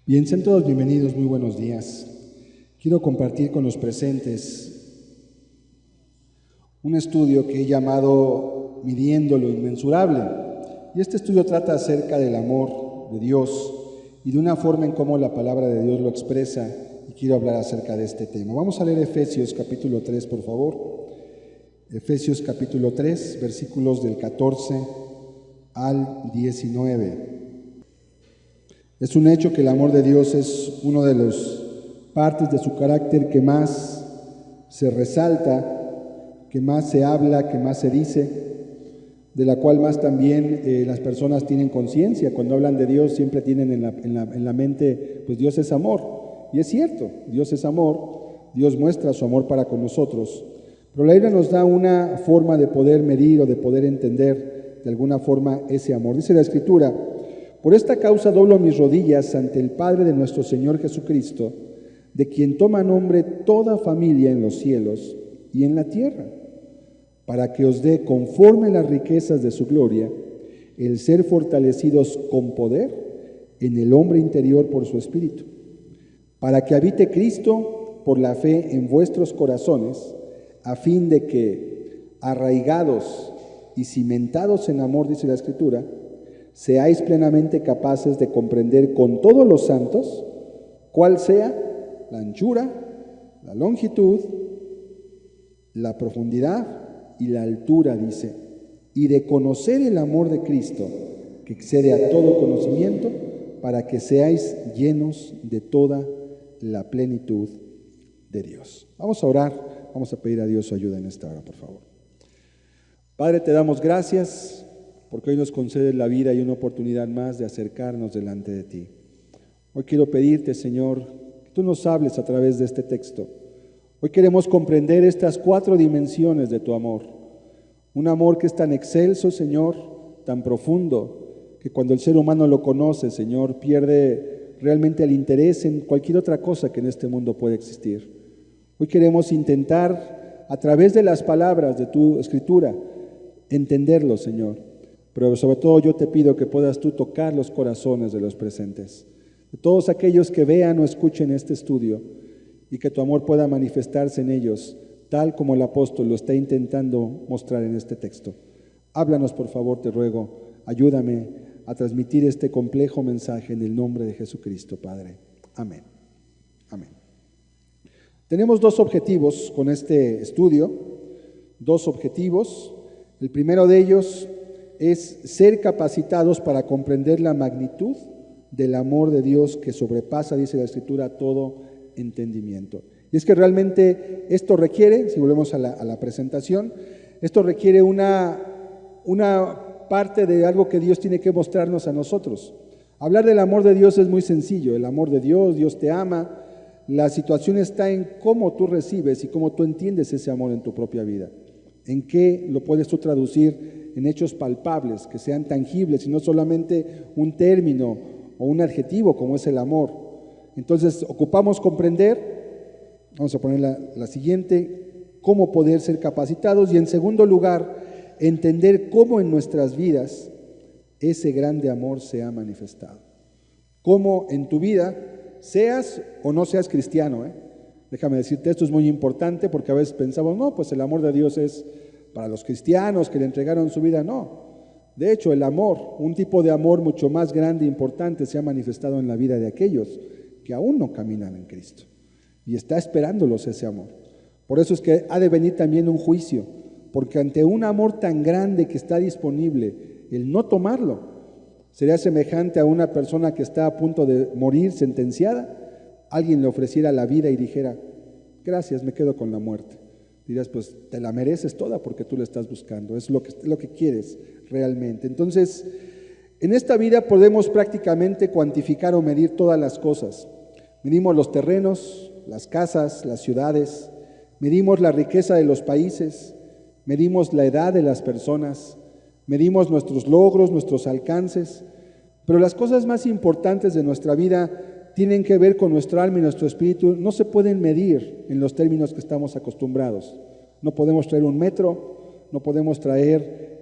Bien, sean todos bienvenidos, muy buenos días. Quiero compartir con los presentes un estudio que he llamado Midiendo lo Inmensurable. Y este estudio trata acerca del amor de Dios y de una forma en cómo la palabra de Dios lo expresa, y quiero hablar acerca de este tema. Vamos a leer Efesios capítulo 3, por favor. Efesios capítulo 3, versículos del 14 al 19. Es un hecho que el amor de Dios es una de las partes de su carácter que más se resalta, que más se habla, que más se dice, de la cual más también las personas tienen conciencia. Cuando hablan de Dios siempre tienen en la mente, pues Dios es amor. Y es cierto, Dios es amor, Dios muestra su amor para con nosotros. Pero la Biblia nos da una forma de poder medir o de poder entender de alguna forma ese amor. Dice la Escritura: por esta causa doblo mis rodillas ante el Padre de nuestro Señor Jesucristo, de quien toma nombre toda familia en los cielos y en la tierra, para que os dé, conforme a las riquezas de su gloria, el ser fortalecidos con poder en el hombre interior por su Espíritu, para que habite Cristo por la fe en vuestros corazones, a fin de que, arraigados y cimentados en amor, dice la Escritura, seáis plenamente capaces de comprender con todos los santos cuál sea la anchura, la longitud, la profundidad y la altura, dice, y de conocer el amor de Cristo, que excede a todo conocimiento, para que seáis llenos de toda la plenitud de Dios. Vamos a orar. Vamos a pedir a Dios su ayuda en esta hora, por favor. Padre, te damos gracias porque hoy nos concedes la vida y una oportunidad más de acercarnos delante de ti. Hoy quiero pedirte, Señor, que tú nos hables a través de este texto. Hoy queremos comprender estas 4 dimensiones de tu amor. Un amor que es tan excelso, Señor, tan profundo, que cuando el ser humano lo conoce, Señor, pierde realmente el interés en cualquier otra cosa que en este mundo puede existir. Hoy queremos intentar, a través de las palabras de tu Escritura, entenderlo, Señor. Pero sobre todo yo te pido que puedas tú tocar los corazones de los presentes, de todos aquellos que vean o escuchen este estudio, y que tu amor pueda manifestarse en ellos, tal como el apóstol lo está intentando mostrar en este texto. Háblanos, por favor, te ruego, ayúdame a transmitir este complejo mensaje en el nombre de Jesucristo, Padre. Amén. Amén. Tenemos 2 objetivos con este estudio, 2 objetivos. El primero de ellos es ser capacitados para comprender la magnitud del amor de Dios que sobrepasa, dice la Escritura, todo entendimiento. Y es que realmente esto requiere, si volvemos a la presentación, esto requiere una parte de algo que Dios tiene que mostrarnos a nosotros. Hablar del amor de Dios es muy sencillo. El amor de Dios, Dios te ama. La situación está en cómo tú recibes y cómo tú entiendes ese amor en tu propia vida. En qué lo puedes tú traducir en hechos palpables, que sean tangibles y no solamente un término o un adjetivo como es el amor. Entonces ocupamos comprender, vamos a poner la siguiente, cómo poder ser capacitados, y en segundo lugar, entender cómo en nuestras vidas ese grande amor se ha manifestado. Cómo en tu vida, seas o no seas cristiano, déjame decirte, esto es muy importante porque a veces pensamos, no, pues el amor de Dios es para los cristianos que le entregaron su vida. No, de hecho el amor, un tipo de amor mucho más grande e importante, se ha manifestado en la vida de aquellos que aún no caminan en Cristo, y está esperándolos ese amor. Por eso es que ha de venir también un juicio, porque ante un amor tan grande que está disponible, el no tomarlo sería semejante a una persona que está a punto de morir, sentenciada. Alguien le ofreciera la vida y dijera, gracias, me quedo con la muerte. Dirás, pues te la mereces toda porque tú la estás buscando, es lo que quieres realmente. Entonces, en esta vida podemos prácticamente cuantificar o medir todas las cosas. Medimos los terrenos, las casas, las ciudades, medimos la riqueza de los países, medimos la edad de las personas, medimos nuestros logros, nuestros alcances, pero las cosas más importantes de nuestra vida tienen que ver con nuestro alma y nuestro espíritu. No se pueden medir en los términos que estamos acostumbrados. No podemos traer un metro, no podemos traer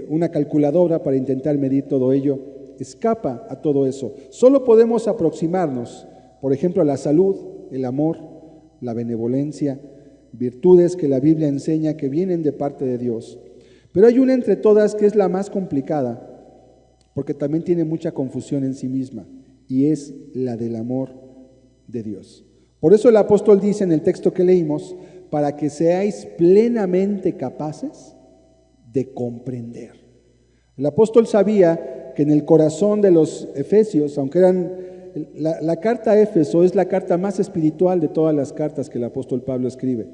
una calculadora para intentar medir todo ello. escapa a todo eso. Solo podemos aproximarnos, por ejemplo, a la salud, el amor, la benevolencia, virtudes que la Biblia enseña que vienen de parte de Dios. Pero hay una entre todas que es la más complicada, porque también tiene mucha confusión en sí misma, y es la del amor de Dios. Por eso el apóstol dice en el texto que leímos, para que seáis plenamente capaces de comprender. El apóstol sabía que en el corazón de los efesios, aunque la carta a Éfeso es la carta más espiritual de todas las cartas que el apóstol Pablo escribe.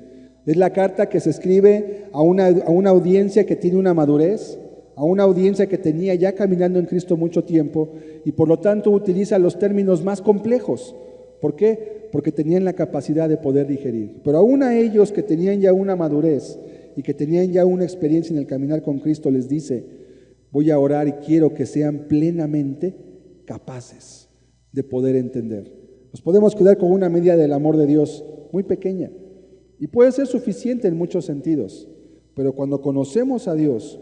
Es la carta que se escribe a una audiencia que tiene una madurez, a una audiencia que tenía ya caminando en Cristo mucho tiempo y por lo tanto utiliza los términos más complejos. ¿Por qué? Porque tenían la capacidad de poder digerir. Pero aún a ellos que tenían ya una madurez y que tenían ya una experiencia en el caminar con Cristo, les dice: voy a orar y quiero que sean plenamente capaces de poder entender. Nos podemos quedar con una medida del amor de Dios muy pequeña y puede ser suficiente en muchos sentidos, pero cuando conocemos a Dios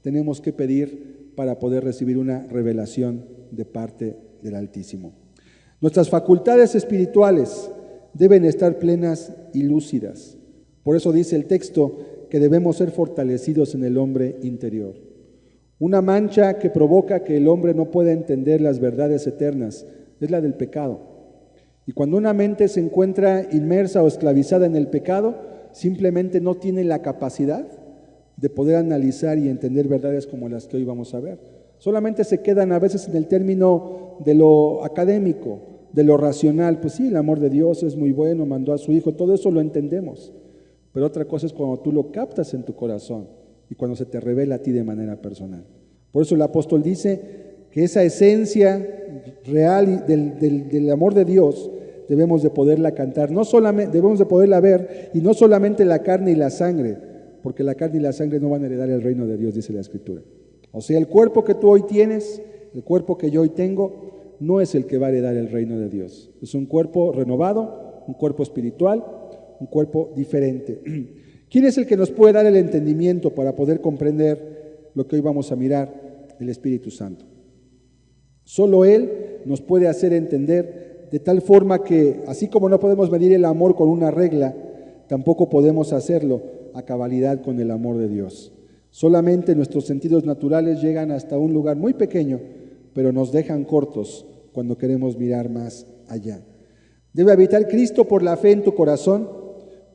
tenemos que pedir para poder recibir una revelación de parte del Altísimo. Nuestras facultades espirituales deben estar plenas y lúcidas. Por eso dice el texto que debemos ser fortalecidos en el hombre interior. Una mancha que provoca que el hombre no pueda entender las verdades eternas es la del pecado. Y cuando una mente se encuentra inmersa o esclavizada en el pecado, simplemente no tiene la capacidad de poder analizar y entender verdades como las que hoy vamos a ver. Solamente se quedan a veces en el término de lo académico, de lo racional. Pues sí, el amor de Dios es muy bueno, mandó a su Hijo, todo eso lo entendemos. Pero otra cosa es cuando tú lo captas en tu corazón y cuando se te revela a ti de manera personal. Por eso el apóstol dice que esa esencia real del amor de Dios debemos de poderla cantar, no solamente, debemos de poderla ver, y no solamente la carne y la sangre, porque la carne y la sangre no van a heredar el reino de Dios, dice la Escritura. O sea, el cuerpo que tú hoy tienes, el cuerpo que yo hoy tengo, no es el que va a heredar el reino de Dios. Es un cuerpo renovado, un cuerpo espiritual, un cuerpo diferente. ¿Quién es el que nos puede dar el entendimiento para poder comprender lo que hoy vamos a mirar? El Espíritu Santo. Solo Él nos puede hacer entender de tal forma que, así como no podemos medir el amor con una regla, tampoco podemos hacerlo a cabalidad con el amor de Dios. Solamente nuestros sentidos naturales llegan hasta un lugar muy pequeño, pero nos dejan cortos cuando queremos mirar más allá. Debe habitar Cristo por la fe en tu corazón,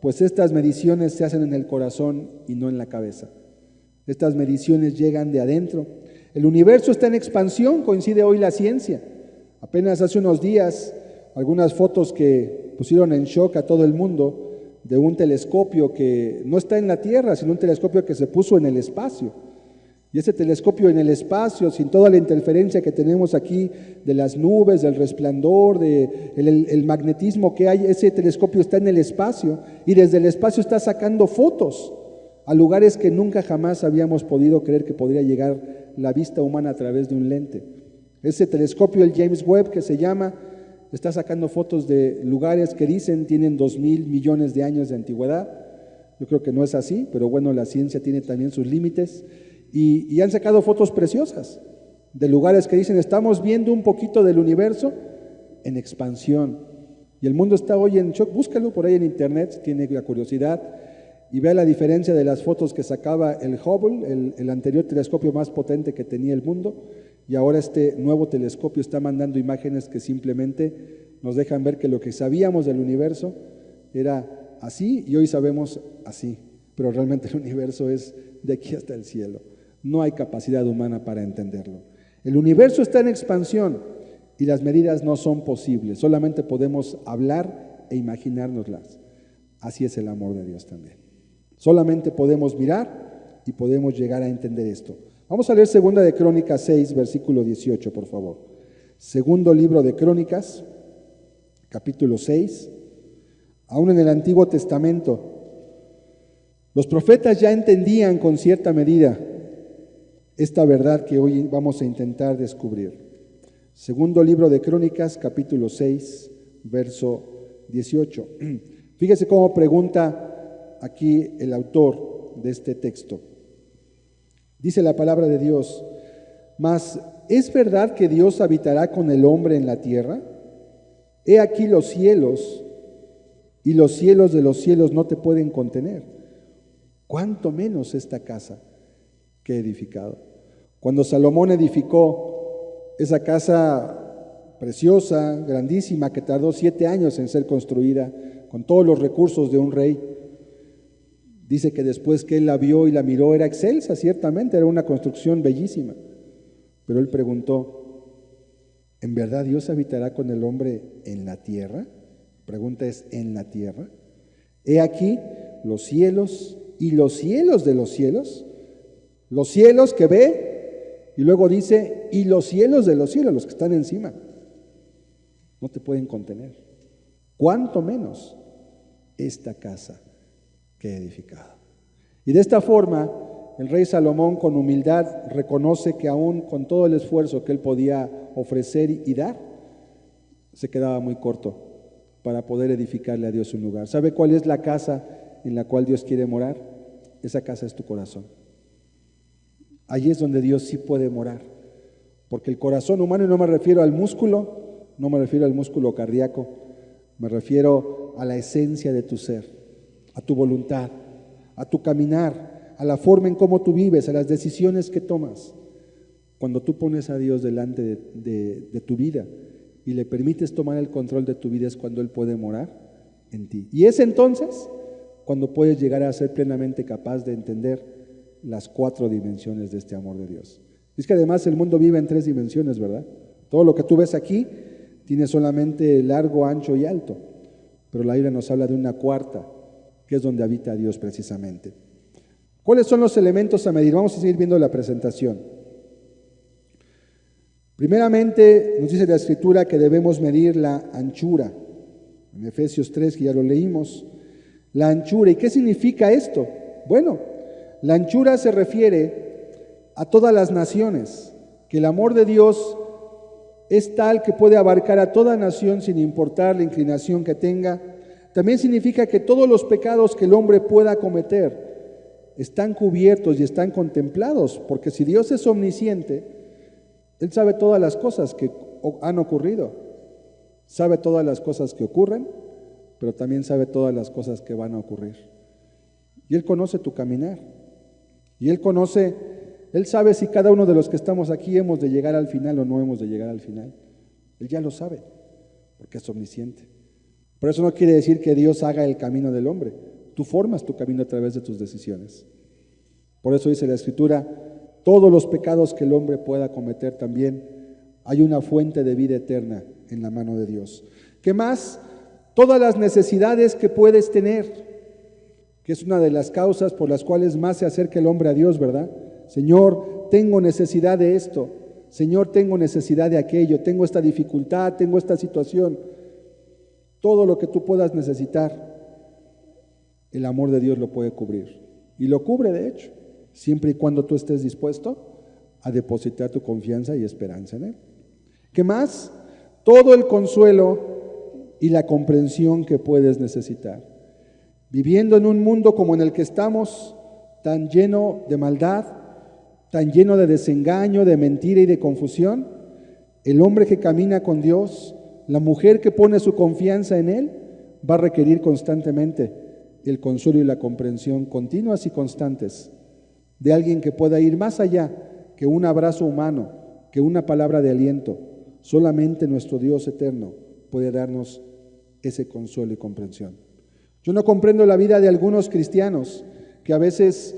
pues estas mediciones se hacen en el corazón y no en la cabeza. Estas mediciones llegan de adentro. El universo está en expansión, coincide hoy la ciencia. Apenas hace unos días, algunas fotos que pusieron en shock a todo el mundo de un telescopio que no está en la Tierra, sino un telescopio que se puso en el espacio. Y ese telescopio en el espacio, sin toda la interferencia que tenemos aquí de las nubes, del resplandor, el magnetismo que hay, ese telescopio está en el espacio y desde el espacio está sacando fotos a lugares que nunca jamás habíamos podido creer que podría llegar la vista humana a través de un lente. Ese telescopio, el James Webb que se llama, está sacando fotos de lugares que dicen tienen 2,000 millones de años de antigüedad. Yo creo que no es así, pero bueno, la ciencia tiene también sus límites. Y han sacado fotos preciosas de lugares que dicen, estamos viendo un poquito del universo en expansión. Y el mundo está hoy en shock. Búscalo por ahí en internet si tiene la curiosidad y vea la diferencia de las fotos que sacaba el Hubble, el anterior telescopio más potente que tenía el mundo, y ahora este nuevo telescopio está mandando imágenes que simplemente nos dejan ver que lo que sabíamos del universo era así y hoy sabemos así, pero realmente el universo es de aquí hasta el cielo. No hay capacidad humana para entenderlo. El universo está en expansión y las medidas no son posibles, solamente podemos hablar e imaginárnoslas. Así es el amor de Dios también. Solamente podemos mirar y podemos llegar a entender esto. Vamos a leer 2 de Crónicas 6, versículo 18, por favor. Segundo libro de Crónicas, capítulo 6. Aún en el Antiguo Testamento, los profetas ya entendían con cierta medida esta verdad que hoy vamos a intentar descubrir. Segundo libro de Crónicas, capítulo 6, verso 18. Fíjese cómo pregunta aquí el autor de este texto. Dice la palabra de Dios: Mas, ¿es verdad que Dios habitará con el hombre en la tierra? He aquí los cielos, y los cielos de los cielos no te pueden contener. ¿Cuánto menos esta casa que he edificado? Cuando Salomón edificó esa casa preciosa, grandísima, que tardó 7 años en ser construida, con todos los recursos de un rey, dice que después que él la vio y la miró, era excelsa, ciertamente, era una construcción bellísima. Pero él preguntó, ¿en verdad Dios habitará con el hombre en la tierra? La pregunta es, ¿en la tierra? He aquí los cielos y los cielos de los cielos que ve, y luego dice, y los cielos de los cielos, los que están encima, no te pueden contener. ¿Cuánto menos esta casa que he edificado? Y de esta forma, el rey Salomón con humildad reconoce que aún con todo el esfuerzo que él podía ofrecer y dar, se quedaba muy corto para poder edificarle a Dios un lugar. ¿Sabe cuál es la casa en la cual Dios quiere morar? Esa casa es tu corazón. Allí es donde Dios sí puede morar, porque el corazón humano, y no me refiero al músculo, no me refiero al músculo cardíaco, me refiero a la esencia de tu ser, a tu voluntad, a tu caminar, a la forma en cómo tú vives, a las decisiones que tomas. Cuando tú pones a Dios delante de tu vida y le permites tomar el control de tu vida, es cuando Él puede morar en ti. Y es entonces cuando puedes llegar a ser plenamente capaz de entender las 4 dimensiones de este amor de Dios. Es que además el mundo vive en 3 dimensiones, ¿verdad? Todo lo que tú ves aquí tiene solamente largo, ancho y alto, pero la Biblia nos habla de una 4ª, que es donde habita Dios precisamente. ¿Cuáles son los elementos a medir? Vamos a seguir viendo la presentación. Primeramente, nos dice la Escritura que debemos medir la anchura. En Efesios 3, que ya lo leímos, la anchura. ¿Y qué significa esto? Bueno, la anchura se refiere a todas las naciones, que el amor de Dios es tal que puede abarcar a toda nación sin importar la inclinación que tenga. También significa que todos los pecados que el hombre pueda cometer están cubiertos y están contemplados, porque si Dios es omnisciente, Él sabe todas las cosas que han ocurrido, sabe todas las cosas que ocurren, pero también sabe todas las cosas que van a ocurrir. Y Él conoce tu caminar, y Él sabe si cada uno de los que estamos aquí hemos de llegar al final o no hemos de llegar al final. Él ya lo sabe, porque es omnisciente. Por eso no quiere decir que Dios haga el camino del hombre. Tú formas tu camino a través de tus decisiones. Por eso dice la Escritura, todos los pecados que el hombre pueda cometer también, hay una fuente de vida eterna en la mano de Dios. ¿Qué más? Todas las necesidades que puedes tener, que es una de las causas por las cuales más se acerca el hombre a Dios, ¿verdad? Señor, tengo necesidad de esto. Señor, tengo necesidad de aquello. Tengo esta dificultad, tengo esta situación. Todo lo que tú puedas necesitar, el amor de Dios lo puede cubrir. Y lo cubre, de hecho, siempre y cuando tú estés dispuesto a depositar tu confianza y esperanza en Él. ¿Qué más? Todo el consuelo y la comprensión que puedes necesitar. Viviendo en un mundo como en el que estamos, tan lleno de maldad, tan lleno de desengaño, de mentira y de confusión, el hombre que camina con Dios, la mujer que pone su confianza en Él, va a requerir constantemente el consuelo y la comprensión continuas y constantes de alguien que pueda ir más allá que un abrazo humano, que una palabra de aliento. Solamente nuestro Dios eterno puede darnos ese consuelo y comprensión. Yo no comprendo la vida de algunos cristianos que a veces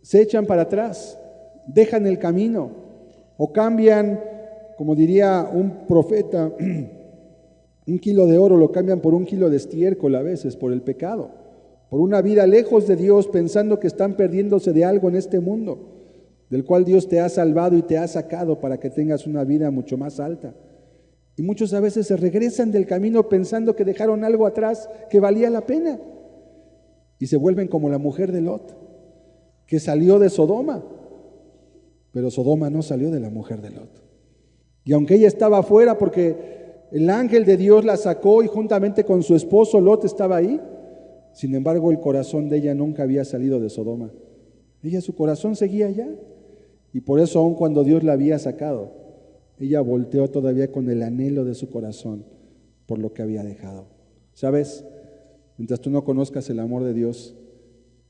se echan para atrás, dejan el camino o cambian, como diría un profeta, un kilo de oro lo cambian por un kilo de estiércol a veces, por el pecado, por una vida lejos de Dios, pensando que están perdiéndose de algo en este mundo, del cual Dios te ha salvado y te ha sacado para que tengas una vida mucho más alta. Y muchos a veces se regresan del camino pensando que dejaron algo atrás que valía la pena. Y se vuelven como la mujer de Lot, que salió de Sodoma, pero Sodoma no salió de la mujer de Lot. Y aunque ella estaba afuera porque el ángel de Dios la sacó y juntamente con su esposo Lot estaba ahí, sin embargo el corazón de ella nunca había salido de Sodoma. Ella, su corazón seguía allá. Y por eso, aun cuando Dios la había sacado, ella volteó todavía con el anhelo de su corazón por lo que había dejado. ¿Sabes? Mientras tú no conozcas el amor de Dios,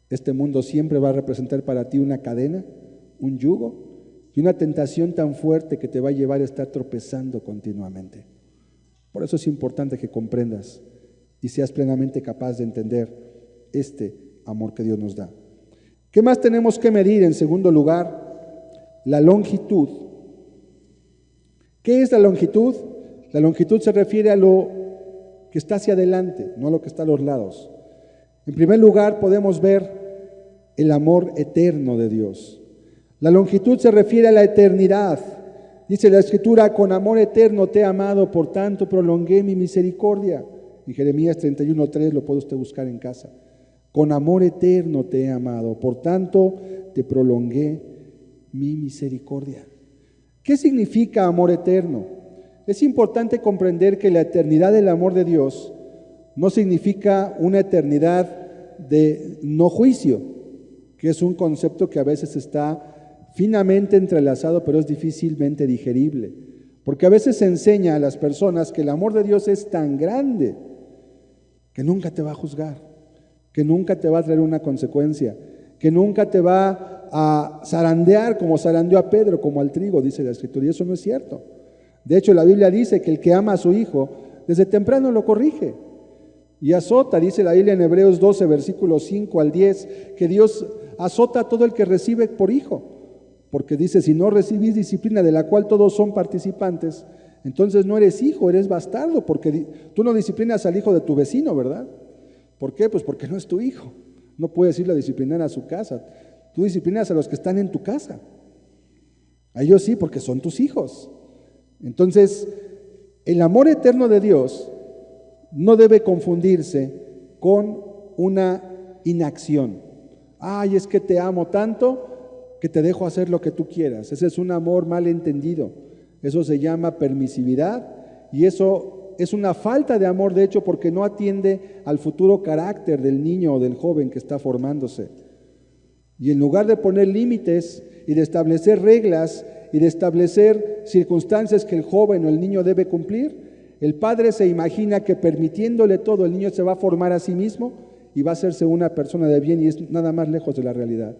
este mundo siempre va a representar para ti una cadena, un yugo y una tentación tan fuerte que te va a llevar a estar tropezando continuamente. Por eso es importante que comprendas y seas plenamente capaz de entender este amor que Dios nos da. ¿Qué más tenemos que medir? En segundo lugar, la longitud. ¿Qué es la longitud? La longitud se refiere a lo que está hacia adelante, no a lo que está a los lados. En primer lugar, podemos ver el amor eterno de Dios. La longitud se refiere a la eternidad. Dice la Escritura: con amor eterno te he amado, por tanto prolongué mi misericordia. En Jeremías 31:3 lo puede usted buscar en casa. Con amor eterno te he amado, por tanto te prolongué mi misericordia. ¿Qué significa amor eterno? Es importante comprender que la eternidad del amor de Dios no significa una eternidad de no juicio, que es un concepto que a veces está finamente entrelazado, pero es difícilmente digerible, porque a veces se enseña a las personas que el amor de Dios es tan grande que nunca te va a juzgar, que nunca te va a traer una consecuencia, que nunca te va a zarandear como zarandeó a Pedro, como al trigo, dice la Escritura, y eso no es cierto. De hecho, la Biblia dice que el que ama a su hijo, desde temprano lo corrige y azota. Dice la Biblia en Hebreos 12, versículos 5 al 10, que Dios azota a todo el que recibe por hijo, porque dice: si no recibís disciplina de la cual todos son participantes, entonces no eres hijo, eres bastardo, porque tú no disciplinas al hijo de tu vecino, ¿verdad? ¿Por qué? Pues porque no es tu hijo, no puedes irlo a disciplinar a su casa. Tú disciplinas a los que están en tu casa, a ellos sí, porque son tus hijos. Entonces, el amor eterno de Dios no debe confundirse con una inacción. Ay, es que te amo tanto que te dejo hacer lo que tú quieras. Ese es un amor mal entendido. Eso se llama permisividad y eso es una falta de amor, de hecho, porque no atiende al futuro carácter del niño o del joven que está formándose. Y en lugar de poner límites y de establecer reglas y de establecer circunstancias que el joven o el niño debe cumplir, el padre se imagina que permitiéndole todo, el niño se va a formar a sí mismo y va a hacerse una persona de bien, y es nada más lejos de la realidad.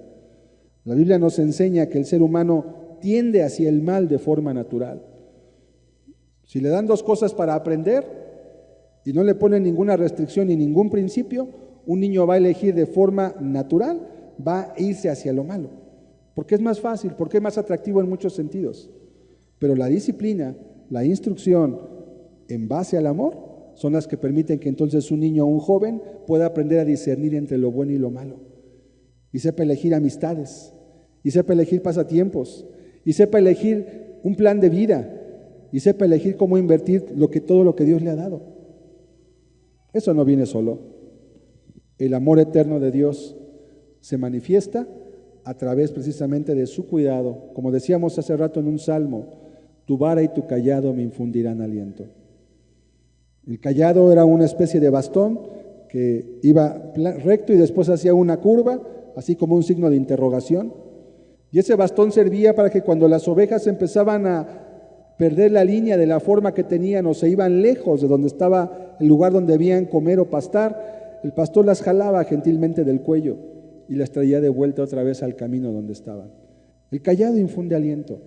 La Biblia nos enseña que el ser humano tiende hacia el mal de forma natural. Si le dan dos cosas para aprender y no le ponen ninguna restricción ni ningún principio, un niño va a elegir de forma natural, va a irse hacia lo malo, porque es más fácil, porque es más atractivo en muchos sentidos. Pero la disciplina, la instrucción en base al amor son las que permiten que entonces un niño o un joven pueda aprender a discernir entre lo bueno y lo malo, y sepa elegir amistades, y sepa elegir pasatiempos, y sepa elegir un plan de vida, y sepa elegir cómo invertir todo lo que Dios le ha dado. Eso no viene solo. El amor eterno de Dios se manifiesta a través precisamente de su cuidado. Como decíamos hace rato en un salmo: tu vara y tu cayado me infundirán aliento. El cayado era una especie de bastón que iba recto y después hacía una curva, así como un signo de interrogación. Y ese bastón servía para que cuando las ovejas empezaban a perder la línea de la forma que tenían o se iban lejos de donde estaba el lugar donde debían comer o pastar, el pastor las jalaba gentilmente del cuello y las traía de vuelta otra vez al camino donde estaban. El cayado infunde aliento,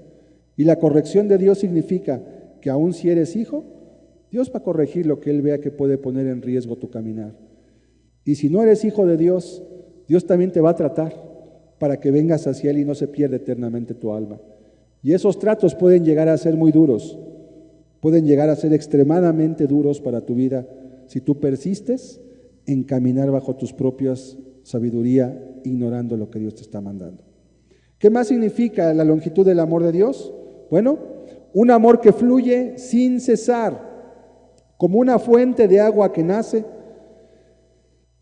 y la corrección de Dios significa que aun si eres hijo, Dios va a corregir lo que Él vea que puede poner en riesgo tu caminar. Y si no eres hijo de Dios, Dios también te va a tratar para que vengas hacia Él y no se pierda eternamente tu alma. Y esos tratos pueden llegar a ser muy duros, pueden llegar a ser extremadamente duros para tu vida si tú persistes en caminar bajo tus propias sabiduría, ignorando lo que Dios te está mandando. ¿Qué más significa la longitud del amor de Dios? Bueno, un amor que fluye sin cesar, como una fuente de agua que nace.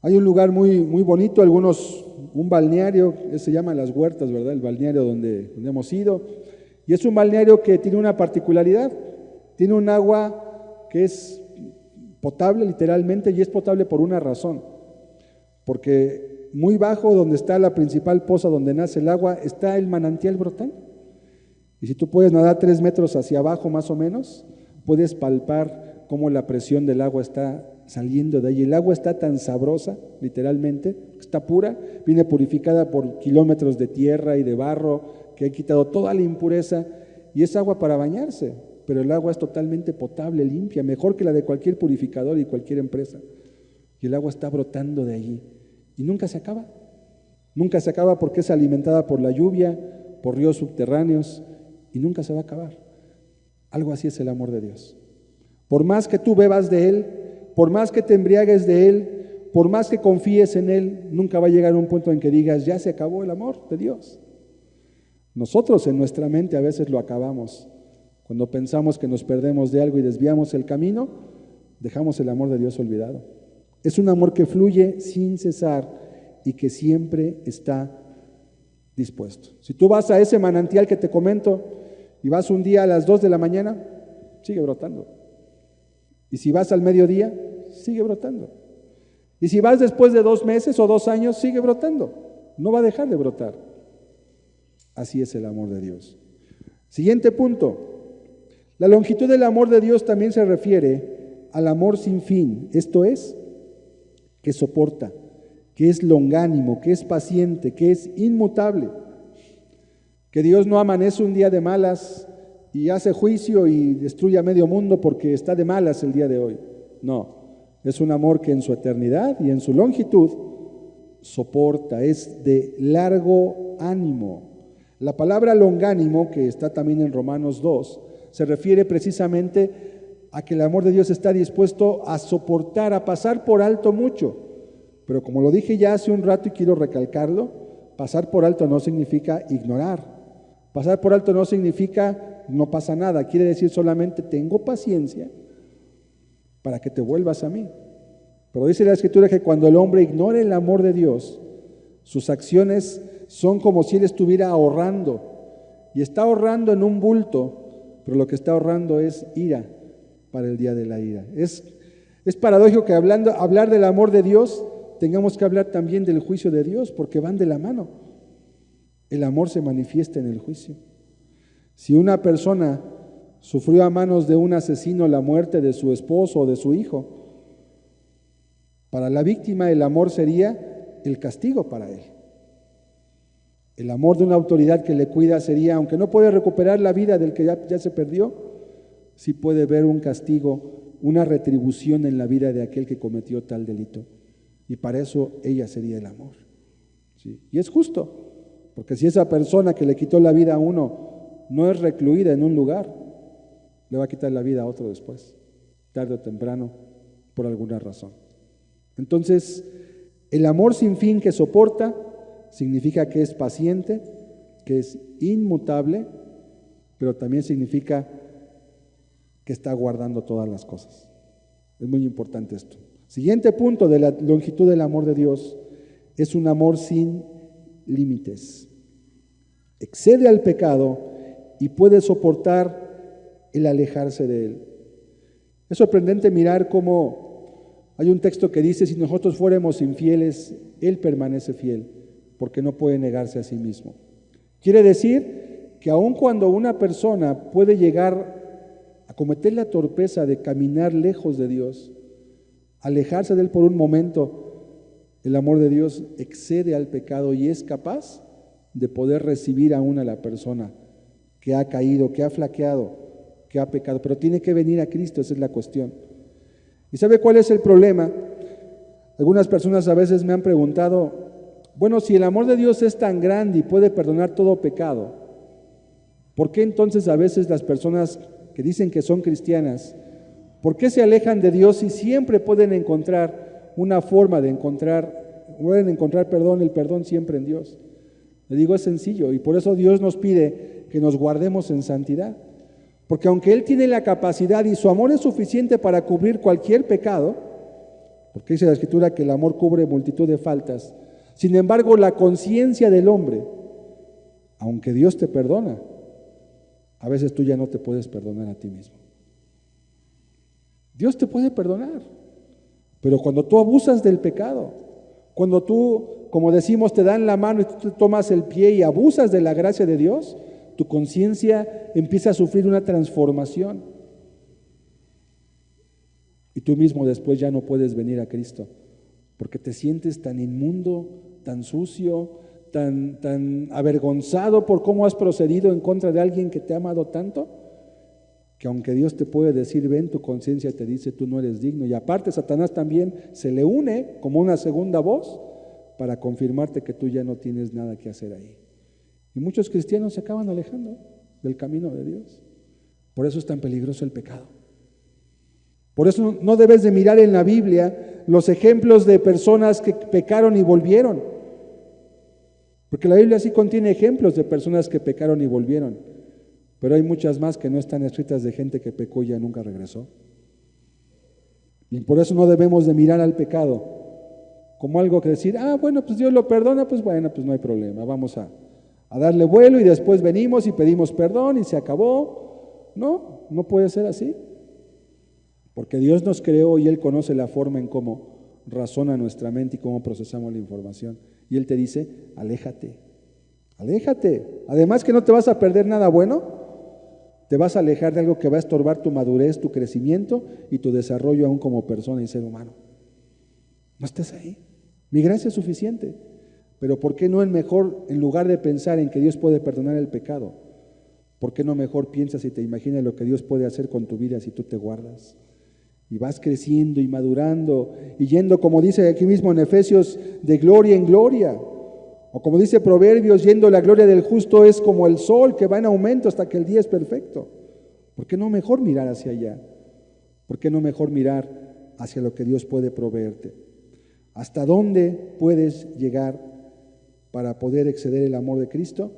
Hay un lugar muy bonito, un balneario, se llama Las Huertas, ¿verdad? El balneario donde hemos ido. Y es un balneario que tiene una particularidad, tiene un agua que es potable literalmente, y es potable por una razón, porque muy bajo donde está la principal poza donde nace el agua está el manantial brotando. Y si tú puedes nadar 3 metros hacia abajo más o menos, puedes palpar cómo la presión del agua está saliendo de ahí. El agua está tan sabrosa, literalmente, está pura, viene purificada por kilómetros de tierra y de barro que ha quitado toda la impureza y es agua para bañarse, pero el agua es totalmente potable, limpia, mejor que la de cualquier purificador y cualquier empresa. Y el agua está brotando de allí y nunca se acaba. Nunca se acaba porque es alimentada por la lluvia, por ríos subterráneos y nunca se va a acabar. Algo así es el amor de Dios. Por más que tú bebas de Él, por más que te embriagues de Él, por más que confíes en Él, nunca va a llegar a un punto en que digas, ya se acabó el amor de Dios. Nosotros en nuestra mente a veces lo acabamos. Cuando pensamos que nos perdemos de algo y desviamos el camino, dejamos el amor de Dios olvidado. Es un amor que fluye sin cesar y que siempre está dispuesto. Si tú vas a ese manantial que te comento y vas un día a las 2 de la mañana, sigue brotando. Y si vas al mediodía, sigue brotando. Y si vas después de 2 meses o 2 años, sigue brotando. No va a dejar de brotar. Así es el amor de Dios. Siguiente punto. La longitud del amor de Dios también se refiere al amor sin fin. Esto es, que soporta, que es longánimo, que es paciente, que es inmutable. Que Dios no amanece un día de malas y hace juicio y destruye a medio mundo porque está de malas el día de hoy. No, es un amor que en su eternidad y en su longitud soporta, es de largo ánimo. La palabra longánimo, que está también en Romanos 2, se refiere precisamente a que el amor de Dios está dispuesto a soportar, a pasar por alto mucho. Pero como lo dije ya hace un rato y quiero recalcarlo, pasar por alto no significa ignorar. Pasar por alto no significa no pasa nada, quiere decir solamente tengo paciencia para que te vuelvas a mí. Pero dice la Escritura que cuando el hombre ignora el amor de Dios, sus acciones son como si él estuviera ahorrando, y está ahorrando en un bulto, pero lo que está ahorrando es ira para el día de la ira. Es paradójico que hablar del amor de Dios tengamos que hablar también del juicio de Dios, porque van de la mano. El amor se manifiesta en el juicio. Si una persona sufrió a manos de un asesino la muerte de su esposo o de su hijo, para la víctima el amor sería el castigo para él. El amor de una autoridad que le cuida sería, aunque no puede recuperar la vida del que ya se perdió, sí puede ver un castigo, una retribución en la vida de aquel que cometió tal delito. Y para eso ella sería el amor. ¿Sí? Y es justo. Porque si esa persona que le quitó la vida a uno no es recluida en un lugar, le va a quitar la vida a otro después, tarde o temprano, por alguna razón. Entonces, el amor sin fin que soporta significa que es paciente, que es inmutable, pero también significa que está guardando todas las cosas. Es muy importante esto. Siguiente punto de la longitud del amor de Dios es un amor sin límites. Excede al pecado y puede soportar el alejarse de él. Es sorprendente mirar cómo hay un texto que dice, si nosotros fuéramos infieles, Él permanece fiel, porque no puede negarse a sí mismo. Quiere decir que aun cuando una persona puede llegar a cometer la torpeza de caminar lejos de Dios, alejarse de Él por un momento, el amor de Dios excede al pecado y es capaz de poder recibir aún a la persona que ha caído, que ha flaqueado, que ha pecado, pero tiene que venir a Cristo, esa es la cuestión. ¿Y sabe cuál es el problema? Algunas personas a veces me han preguntado, bueno, si el amor de Dios es tan grande y puede perdonar todo pecado, ¿por qué entonces a veces las personas que dicen que son cristianas, por qué se alejan de Dios y siempre pueden encontrar una forma de encontrar el perdón siempre en Dios? Le digo, es sencillo, y por eso Dios nos pide que nos guardemos en santidad. Porque aunque Él tiene la capacidad y su amor es suficiente para cubrir cualquier pecado, porque dice la Escritura que el amor cubre multitud de faltas, sin embargo la conciencia del hombre, aunque Dios te perdona, a veces tú ya no te puedes perdonar a ti mismo. Dios te puede perdonar, pero cuando tú abusas del pecado, cuando tú, como decimos, te dan la mano y tú te tomas el pie y abusas de la gracia de Dios, tu conciencia empieza a sufrir una transformación. Y tú mismo después ya no puedes venir a Cristo, porque te sientes tan inmundo, tan sucio, tan avergonzado por cómo has procedido en contra de alguien que te ha amado tanto, que aunque Dios te puede decir ven, tu conciencia te dice tú no eres digno. Y aparte Satanás también se le une como una segunda voz para confirmarte que tú ya no tienes nada que hacer ahí. Y muchos cristianos se acaban alejando del camino de Dios. Por eso es tan peligroso el pecado. Por eso no debes de mirar en la Biblia los ejemplos de personas que pecaron y volvieron. Porque la Biblia sí contiene ejemplos de personas que pecaron y volvieron. Pero hay muchas más que no están escritas de gente que pecó y ya nunca regresó. Y por eso no debemos de mirar al pecado como algo que decir, bueno, pues Dios lo perdona, pues bueno, pues no hay problema, vamos a darle vuelo y después venimos y pedimos perdón y se acabó. No, no puede ser así. Porque Dios nos creó y Él conoce la forma en cómo razona nuestra mente y cómo procesamos la información. Y Él te dice, aléjate, aléjate. Además que no te vas a perder nada bueno, te vas a alejar de algo que va a estorbar tu madurez, tu crecimiento y tu desarrollo aún como persona y ser humano. No estés ahí. Mi gracia es suficiente. Pero ¿por qué no en lugar de pensar en que Dios puede perdonar el pecado, por qué no mejor piensas y te imaginas lo que Dios puede hacer con tu vida si tú te guardas? Y vas creciendo y madurando y yendo, como dice aquí mismo en Efesios, de gloria en gloria. O como dice Proverbios, yendo la gloria del justo es como el sol que va en aumento hasta que el día es perfecto. ¿Por qué no mejor mirar hacia allá? ¿Por qué no mejor mirar hacia lo que Dios puede proveerte? ¿Hasta dónde puedes llegar para poder exceder el amor de Cristo?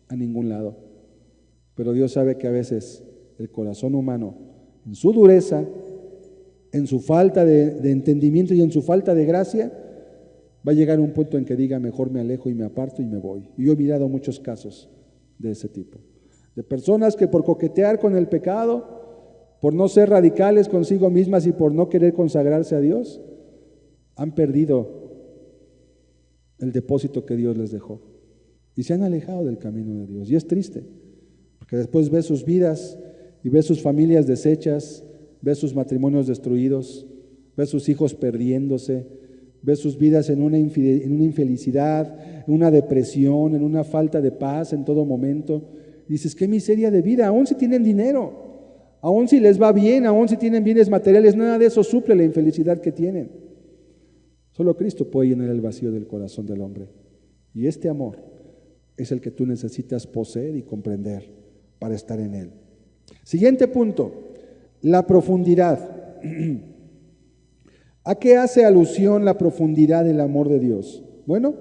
A ningún lado. Pero Dios sabe que a veces el corazón humano, en su dureza, en su falta de entendimiento y en su falta de gracia, va a llegar a un punto en que diga, mejor me alejo y me aparto y me voy. Y yo he mirado muchos casos de ese tipo, de personas que por coquetear con el pecado, por no ser radicales consigo mismas y por no querer consagrarse a Dios, han perdido el depósito que Dios les dejó y se han alejado del camino de Dios. Y es triste, porque después ves sus vidas y ves sus familias deshechas, ves sus matrimonios destruidos, ves sus hijos perdiéndose, ves sus vidas en una infelicidad, en una depresión, en una falta de paz en todo momento. Dices, qué miseria de vida, aún si tienen dinero, aún si les va bien, aún si tienen bienes materiales, nada de eso suple la infelicidad que tienen. Solo Cristo puede llenar el vacío del corazón del hombre. Y este amor es el que tú necesitas poseer y comprender para estar en él. Siguiente punto, la profundidad. ¿A qué hace alusión la profundidad del amor de Dios? Bueno,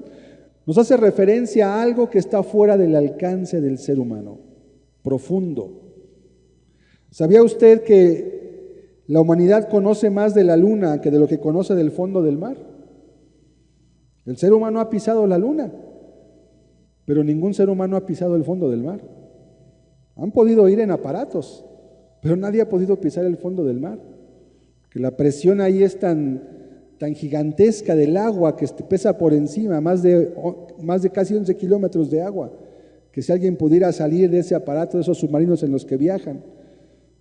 nos hace referencia a algo que está fuera del alcance del ser humano, profundo. ¿Sabía usted que la humanidad conoce más de la luna que de lo que conoce del fondo del mar? El ser humano ha pisado la luna, pero ningún ser humano ha pisado el fondo del mar. Han podido ir en aparatos, pero nadie ha podido pisar el fondo del mar. Que la presión ahí es tan gigantesca del agua que pesa por encima, más de casi 11 kilómetros de agua, que si alguien pudiera salir de ese aparato, de esos submarinos en los que viajan,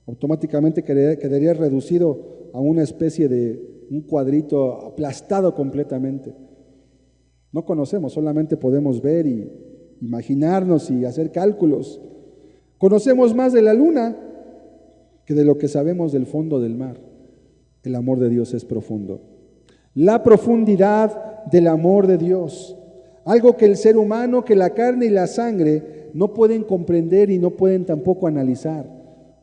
automáticamente quedaría reducido a una especie de un cuadrito aplastado completamente. No conocemos, solamente podemos ver y imaginarnos y hacer cálculos. Conocemos más de la luna que de lo que sabemos del fondo del mar. El amor de Dios es profundo. La profundidad del amor de Dios, algo que el ser humano, que la carne y la sangre no pueden comprender y no pueden tampoco analizar,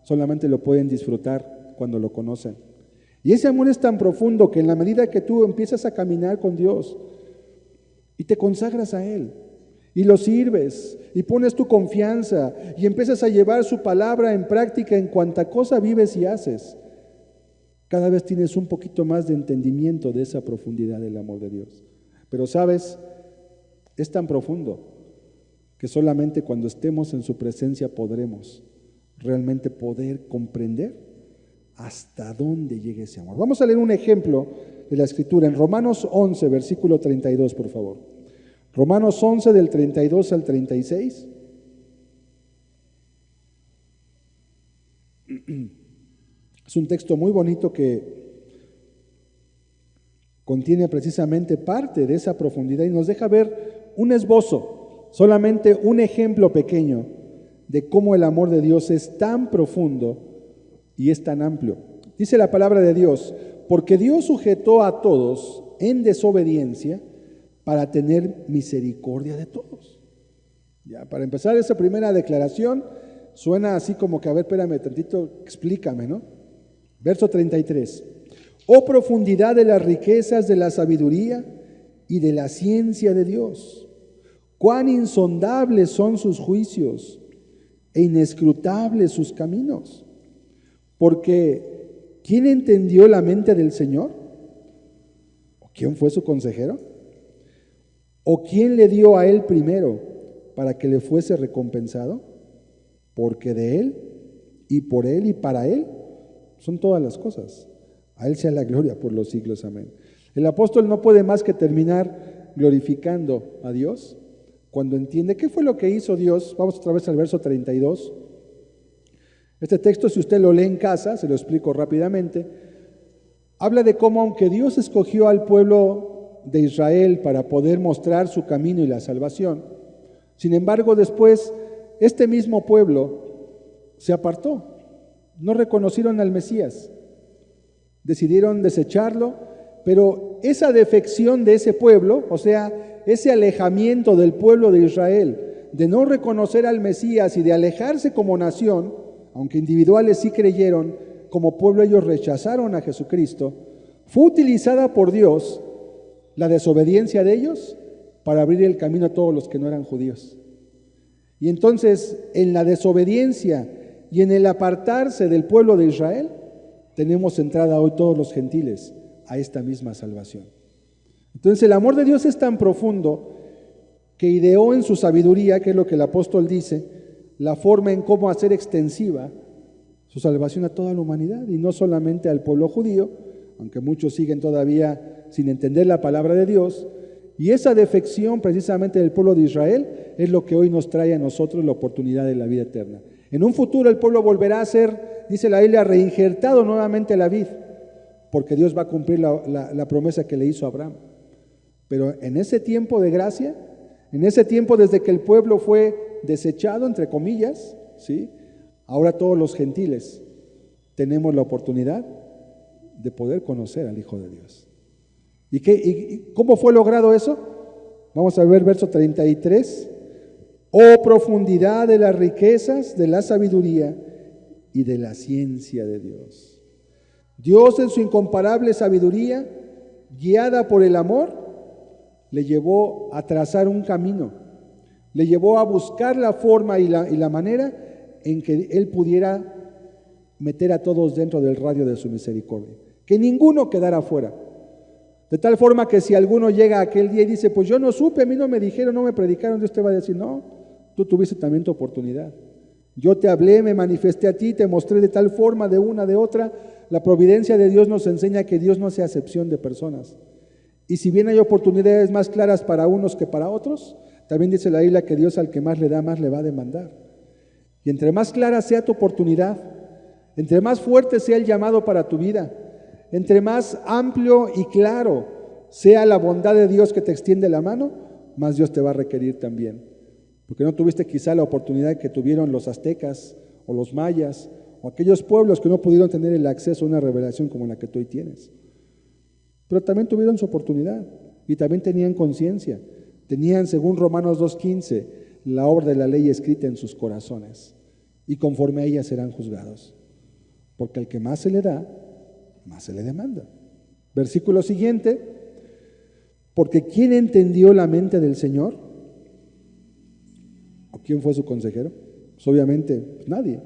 solamente lo pueden disfrutar cuando lo conocen. Y ese amor es tan profundo que en la medida que tú empiezas a caminar con Dios y te consagras a Él y lo sirves y pones tu confianza y empiezas a llevar su palabra en práctica en cuanta cosa vives y haces, cada vez tienes un poquito más de entendimiento de esa profundidad del amor de Dios. Pero sabes, es tan profundo que solamente cuando estemos en su presencia podremos realmente poder comprender hasta dónde llega ese amor. Vamos a leer un ejemplo de la Escritura en Romanos 11, versículo 32, por favor. Romanos 11, del 32 al 36. Es un texto muy bonito que contiene precisamente parte de esa profundidad y nos deja ver un esbozo, solamente un ejemplo pequeño de cómo el amor de Dios es tan profundo y es tan amplio. Dice la palabra de Dios: porque Dios sujetó a todos en desobediencia para tener misericordia de todos. Ya, para empezar esa primera declaración, suena así como que, a ver, espérame tantito, explícame, ¿no? Verso 33. Oh profundidad de las riquezas de la sabiduría y de la ciencia de Dios. Cuán insondables son sus juicios e inescrutables sus caminos. Porque ¿quién entendió la mente del Señor? ¿O quién fue su consejero? ¿O quién le dio a él primero para que le fuese recompensado? Porque de él y por él y para él son todas las cosas. A él sea la gloria por los siglos. Amén. El apóstol no puede más que terminar glorificando a Dios cuando entiende qué fue lo que hizo Dios. Vamos otra vez al verso 32. Este texto, si usted lo lee en casa, se lo explico rápidamente, habla de cómo, aunque Dios escogió al pueblo de Israel para poder mostrar su camino y la salvación, sin embargo después este mismo pueblo se apartó, no reconocieron al Mesías, decidieron desecharlo, pero esa defección de ese pueblo, o sea, ese alejamiento del pueblo de Israel, de no reconocer al Mesías y de alejarse como nación, aunque individuales sí creyeron, como pueblo ellos rechazaron a Jesucristo, fue utilizada por Dios la desobediencia de ellos para abrir el camino a todos los que no eran judíos. Y entonces, en la desobediencia y en el apartarse del pueblo de Israel, tenemos entrada hoy todos los gentiles a esta misma salvación. Entonces el amor de Dios es tan profundo que ideó en su sabiduría, que es lo que el apóstol dice, la forma en cómo hacer extensiva su salvación a toda la humanidad y no solamente al pueblo judío, aunque muchos siguen todavía sin entender la palabra de Dios. Y esa defección precisamente del pueblo de Israel es lo que hoy nos trae a nosotros la oportunidad de la vida eterna. En un futuro el pueblo volverá a ser, dice la Biblia, reinjertado nuevamente a la vid, porque Dios va a cumplir la promesa que le hizo a Abraham. Pero en ese tiempo de gracia, en ese tiempo desde que el pueblo fue desechado, entre comillas, ¿sí?, ahora todos los gentiles tenemos la oportunidad de poder conocer al Hijo de Dios. ¿Y cómo fue logrado eso? Vamos a ver verso 33. Oh profundidad de las riquezas, de la sabiduría y de la ciencia de Dios. Dios en su incomparable sabiduría, guiada por el amor, le llevó a trazar un camino, le llevó a buscar la forma y la manera en que Él pudiera meter a todos dentro del radio de su misericordia, que ninguno quedara fuera. De tal forma que si alguno llega aquel día y dice, pues yo no supe, a mí no me dijeron, no me predicaron, Dios te va a decir, no, tú tuviste también tu oportunidad. Yo te hablé, me manifesté a ti, te mostré de tal forma, de una, de otra. La providencia de Dios nos enseña que Dios no hace acepción de personas. Y si bien hay oportunidades más claras para unos que para otros, también dice la Biblia que Dios al que más le da, más le va a demandar. Y entre más clara sea tu oportunidad, entre más fuerte sea el llamado para tu vida, entre más amplio y claro sea la bondad de Dios que te extiende la mano, más Dios te va a requerir también. Porque no tuviste quizá la oportunidad que tuvieron los aztecas o los mayas o aquellos pueblos que no pudieron tener el acceso a una revelación como la que tú hoy tienes. Pero también tuvieron su oportunidad y también tenían conciencia. Tenían, según Romanos 2:15, la obra de la ley escrita en sus corazones y conforme a ella serán juzgados. Porque al que más se le da, más se le demanda. Versículo siguiente, porque ¿quién entendió la mente del Señor? ¿O quién fue su consejero? Pues obviamente nadie.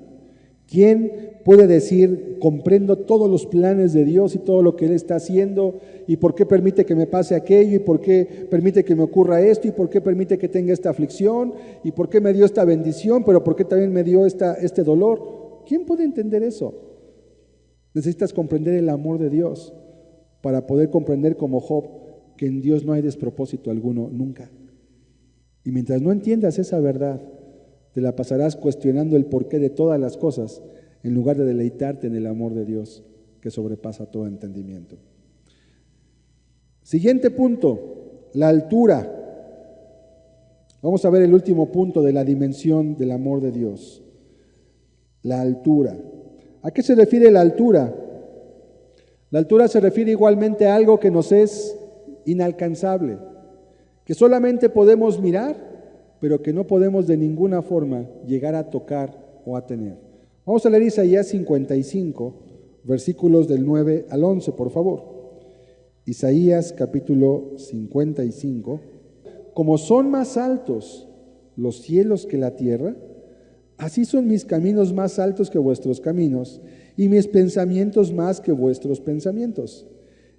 ¿Quién puede decir, comprendo todos los planes de Dios y todo lo que Él está haciendo y por qué permite que me pase aquello y por qué permite que me ocurra esto y por qué permite que tenga esta aflicción y por qué me dio esta bendición, pero por qué también me dio este dolor? ¿Quién puede entender eso? Necesitas comprender el amor de Dios para poder comprender como Job que en Dios no hay despropósito alguno, nunca. Y mientras no entiendas esa verdad, te la pasarás cuestionando el porqué de todas las cosas en lugar de deleitarte en el amor de Dios que sobrepasa todo entendimiento. Siguiente punto, la altura. Vamos a ver el último punto de la dimensión del amor de Dios. La altura. ¿A qué se refiere la altura? La altura se refiere igualmente a algo que nos es inalcanzable, que solamente podemos mirar, pero que no podemos de ninguna forma llegar a tocar o a tener. Vamos a leer Isaías 55, versículos del 9 al 11, por favor. Isaías capítulo 55. Como son más altos los cielos que la tierra, así son mis caminos más altos que vuestros caminos, y mis pensamientos más que vuestros pensamientos.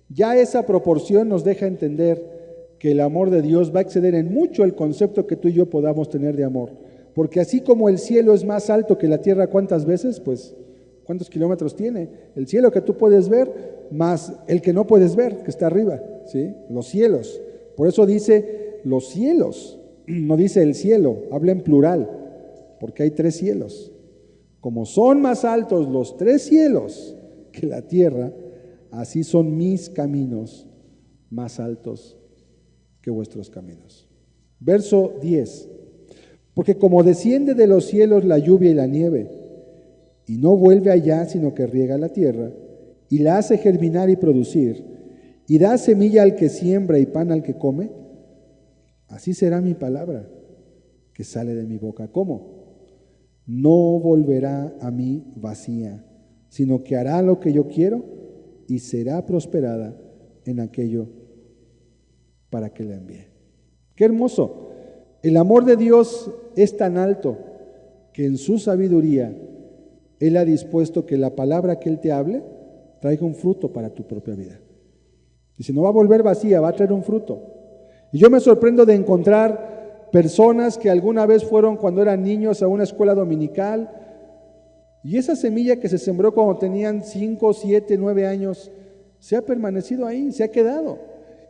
Ya esa proporción nos deja entender que el amor de Dios va a exceder en mucho el concepto que tú y yo podamos tener de amor. Porque así como el cielo es más alto que la tierra, ¿cuántas veces? Pues, ¿cuántos kilómetros tiene? El cielo que tú puedes ver, más el que no puedes ver, que está arriba, ¿sí? Los cielos. Por eso dice los cielos, no dice el cielo, habla en plural, porque hay 3 cielos. Como son más altos los 3 cielos que la tierra, así son mis caminos más altos que vuestros caminos. Verso 10. Porque como desciende de los cielos la lluvia y la nieve, y no vuelve allá, sino que riega la tierra, y la hace germinar y producir, y da semilla al que siembra y pan al que come, así será mi palabra que sale de mi boca. ¿Cómo? No volverá a mí vacía, sino que hará lo que yo quiero y será prosperada en aquello para que la envíe. ¡Qué hermoso! El amor de Dios es tan alto que en su sabiduría Él ha dispuesto que la palabra que Él te hable traiga un fruto para tu propia vida. Dice, no va a volver vacía, va a traer un fruto. Y yo me sorprendo de encontrar personas que alguna vez fueron cuando eran niños a una escuela dominical, y esa semilla que se sembró cuando tenían 5, 7, 9 años, se ha permanecido ahí, se ha quedado.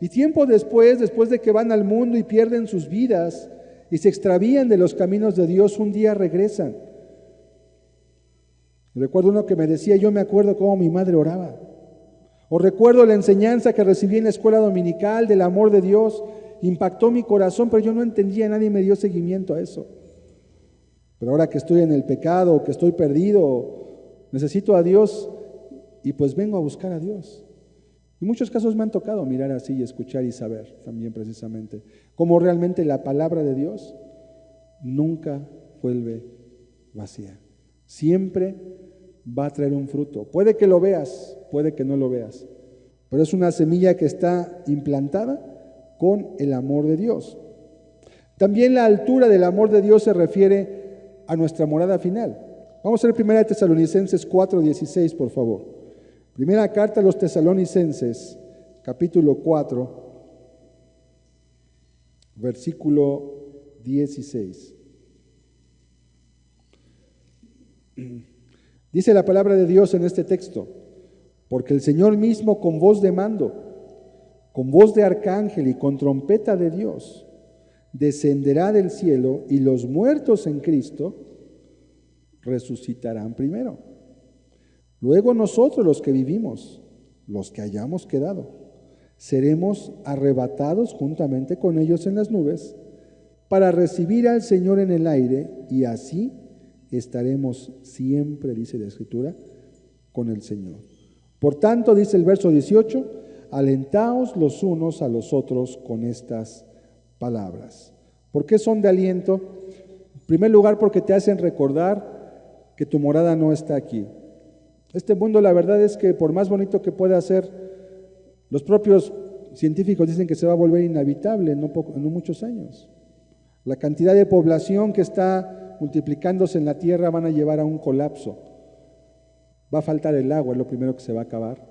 Y tiempo después de que van al mundo y pierden sus vidas y se extravían de los caminos de Dios, un día regresan. Recuerdo uno que me decía, yo me acuerdo cómo mi madre oraba. O recuerdo la enseñanza que recibí en la escuela dominical del amor de Dios, impactó mi corazón, pero yo no entendía, nadie me dio seguimiento a eso. Pero ahora que estoy en el pecado, que estoy perdido, necesito a Dios y pues vengo a buscar a Dios. En muchos casos me han tocado mirar así y escuchar y saber también precisamente cómo realmente la palabra de Dios nunca vuelve vacía. Siempre va a traer un fruto. Puede que lo veas, puede que no lo veas, pero es una semilla que está implantada con el amor de Dios. También la altura del amor de Dios se refiere a nuestra morada final. Vamos a ver 1 Tesalonicenses 4:16, por favor. Primera carta a los Tesalonicenses, capítulo 4, versículo 16. Dice la palabra de Dios en este texto, porque el Señor mismo con voz de mando, con voz de arcángel y con trompeta de Dios, descenderá del cielo y los muertos en Cristo resucitarán primero. Luego nosotros los que vivimos, los que hayamos quedado, seremos arrebatados juntamente con ellos en las nubes para recibir al Señor en el aire y así estaremos siempre, dice la Escritura, con el Señor. Por tanto, dice el verso 18, alentaos los unos a los otros con estas palabras. ¿Por qué son de aliento? En primer lugar, porque te hacen recordar que tu morada no está aquí. Este mundo, la verdad es que por más bonito que pueda ser, los propios científicos dicen que se va a volver inhabitable en no muchos años. La cantidad de población que está multiplicándose en la tierra van a llevar a un colapso. Va a faltar el agua, es lo primero que se va a acabar.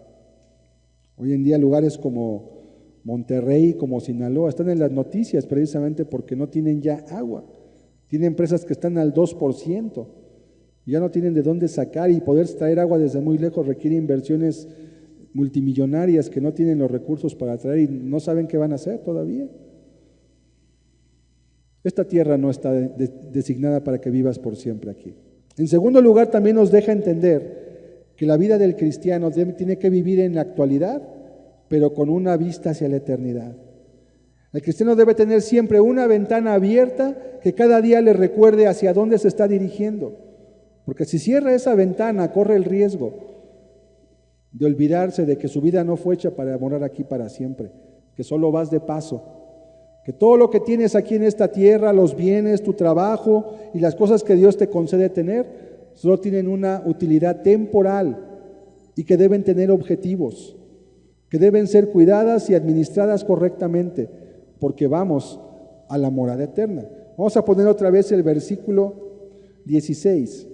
Hoy en día lugares como Monterrey, como Sinaloa, están en las noticias precisamente porque no tienen ya agua. Tienen empresas que están al 2%. Ya no tienen de dónde sacar y poder traer agua desde muy lejos requiere inversiones multimillonarias que no tienen los recursos para traer y no saben qué van a hacer todavía. Esta tierra no está designada para que vivas por siempre aquí. En segundo lugar, también nos deja entender que la vida del cristiano tiene que vivir en la actualidad, pero con una vista hacia la eternidad. El cristiano debe tener siempre una ventana abierta que cada día le recuerde hacia dónde se está dirigiendo. Porque si cierra esa ventana, corre el riesgo de olvidarse de que su vida no fue hecha para morar aquí para siempre, que solo vas de paso, que todo lo que tienes aquí en esta tierra, los bienes, tu trabajo y las cosas que Dios te concede tener, solo tienen una utilidad temporal y que deben tener objetivos, que deben ser cuidadas y administradas correctamente, porque vamos a la morada eterna. Vamos a poner otra vez el versículo 16.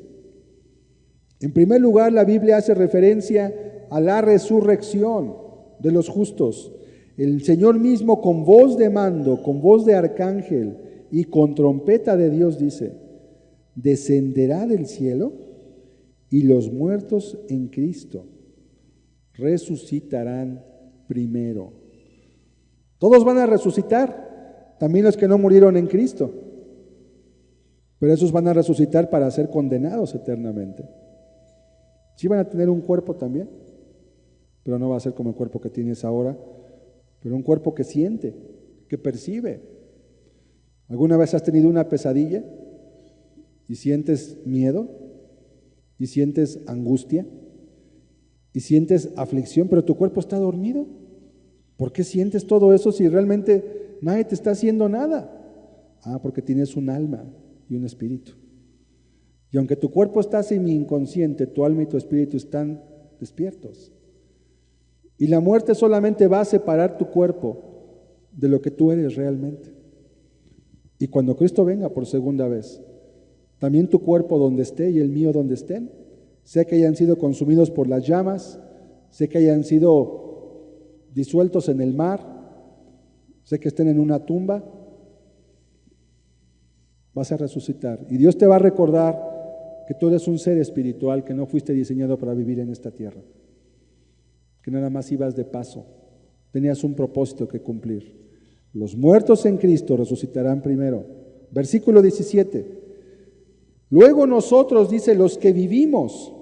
En primer lugar, la Biblia hace referencia a la resurrección de los justos. El Señor mismo, con voz de mando, con voz de arcángel y con trompeta de Dios, dice: descenderá del cielo y los muertos en Cristo resucitarán primero. Todos van a resucitar, también los que no murieron en Cristo, pero esos van a resucitar para ser condenados eternamente. Sí van a tener un cuerpo también, pero no va a ser como el cuerpo que tienes ahora, pero un cuerpo que siente, que percibe. ¿Alguna vez has tenido una pesadilla y sientes miedo y sientes angustia y sientes aflicción, pero tu cuerpo está dormido? ¿Por qué sientes todo eso si realmente nadie te está haciendo nada? Porque tienes un alma y un espíritu. Y aunque tu cuerpo está semi-inconsciente, tu alma y tu espíritu están despiertos. Y la muerte solamente va a separar tu cuerpo de lo que tú eres realmente. Y cuando Cristo venga por segunda vez, también tu cuerpo donde esté y el mío donde estén, sea que hayan sido consumidos por las llamas, sea que hayan sido disueltos en el mar, sea que estén en una tumba, vas a resucitar. Y Dios te va a recordar que tú eres un ser espiritual, que no fuiste diseñado para vivir en esta tierra, que nada más ibas de paso, tenías un propósito que cumplir. Los muertos en Cristo resucitarán primero. Versículo 17. Luego nosotros, dice, los que vivimos,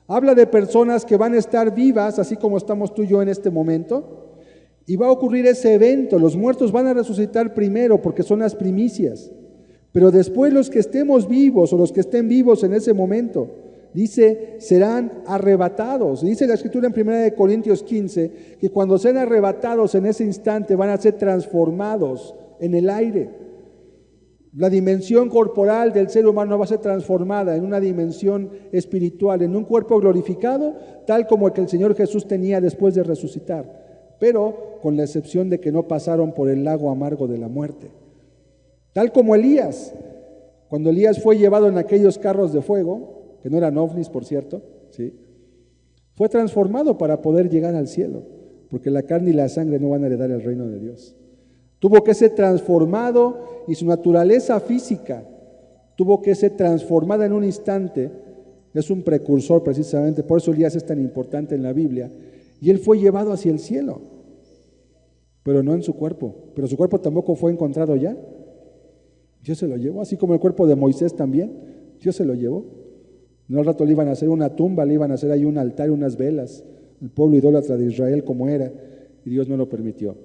habla de personas que van a estar vivas, así como estamos tú y yo en este momento, y va a ocurrir ese evento. Los muertos van a resucitar primero porque son las primicias, pero después los que estemos vivos o los que estén vivos en ese momento, dice, serán arrebatados. Dice la Escritura en 1 Corintios 15 que cuando sean arrebatados en ese instante van a ser transformados en el aire. La dimensión corporal del ser humano va a ser transformada en una dimensión espiritual, en un cuerpo glorificado, tal como el que el Señor Jesús tenía después de resucitar, pero con la excepción de que no pasaron por el lago amargo de la muerte. Tal como Elías, cuando Elías fue llevado en aquellos carros de fuego, que no eran ovnis, por cierto, ¿sí?, fue transformado para poder llegar al cielo, porque la carne y la sangre no van a heredar el reino de Dios. Tuvo que ser transformado y su naturaleza física tuvo que ser transformada en un instante. Es un precursor precisamente, por eso Elías es tan importante en la Biblia. Y él fue llevado hacia el cielo, pero no en su cuerpo. Pero su cuerpo tampoco fue encontrado ya. Dios se lo llevó, así como el cuerpo de Moisés también. Dios se lo llevó. No, al rato le iban a hacer una tumba, le iban a hacer ahí un altar y unas velas, el pueblo idólatra de Israel como era, y Dios no lo permitió.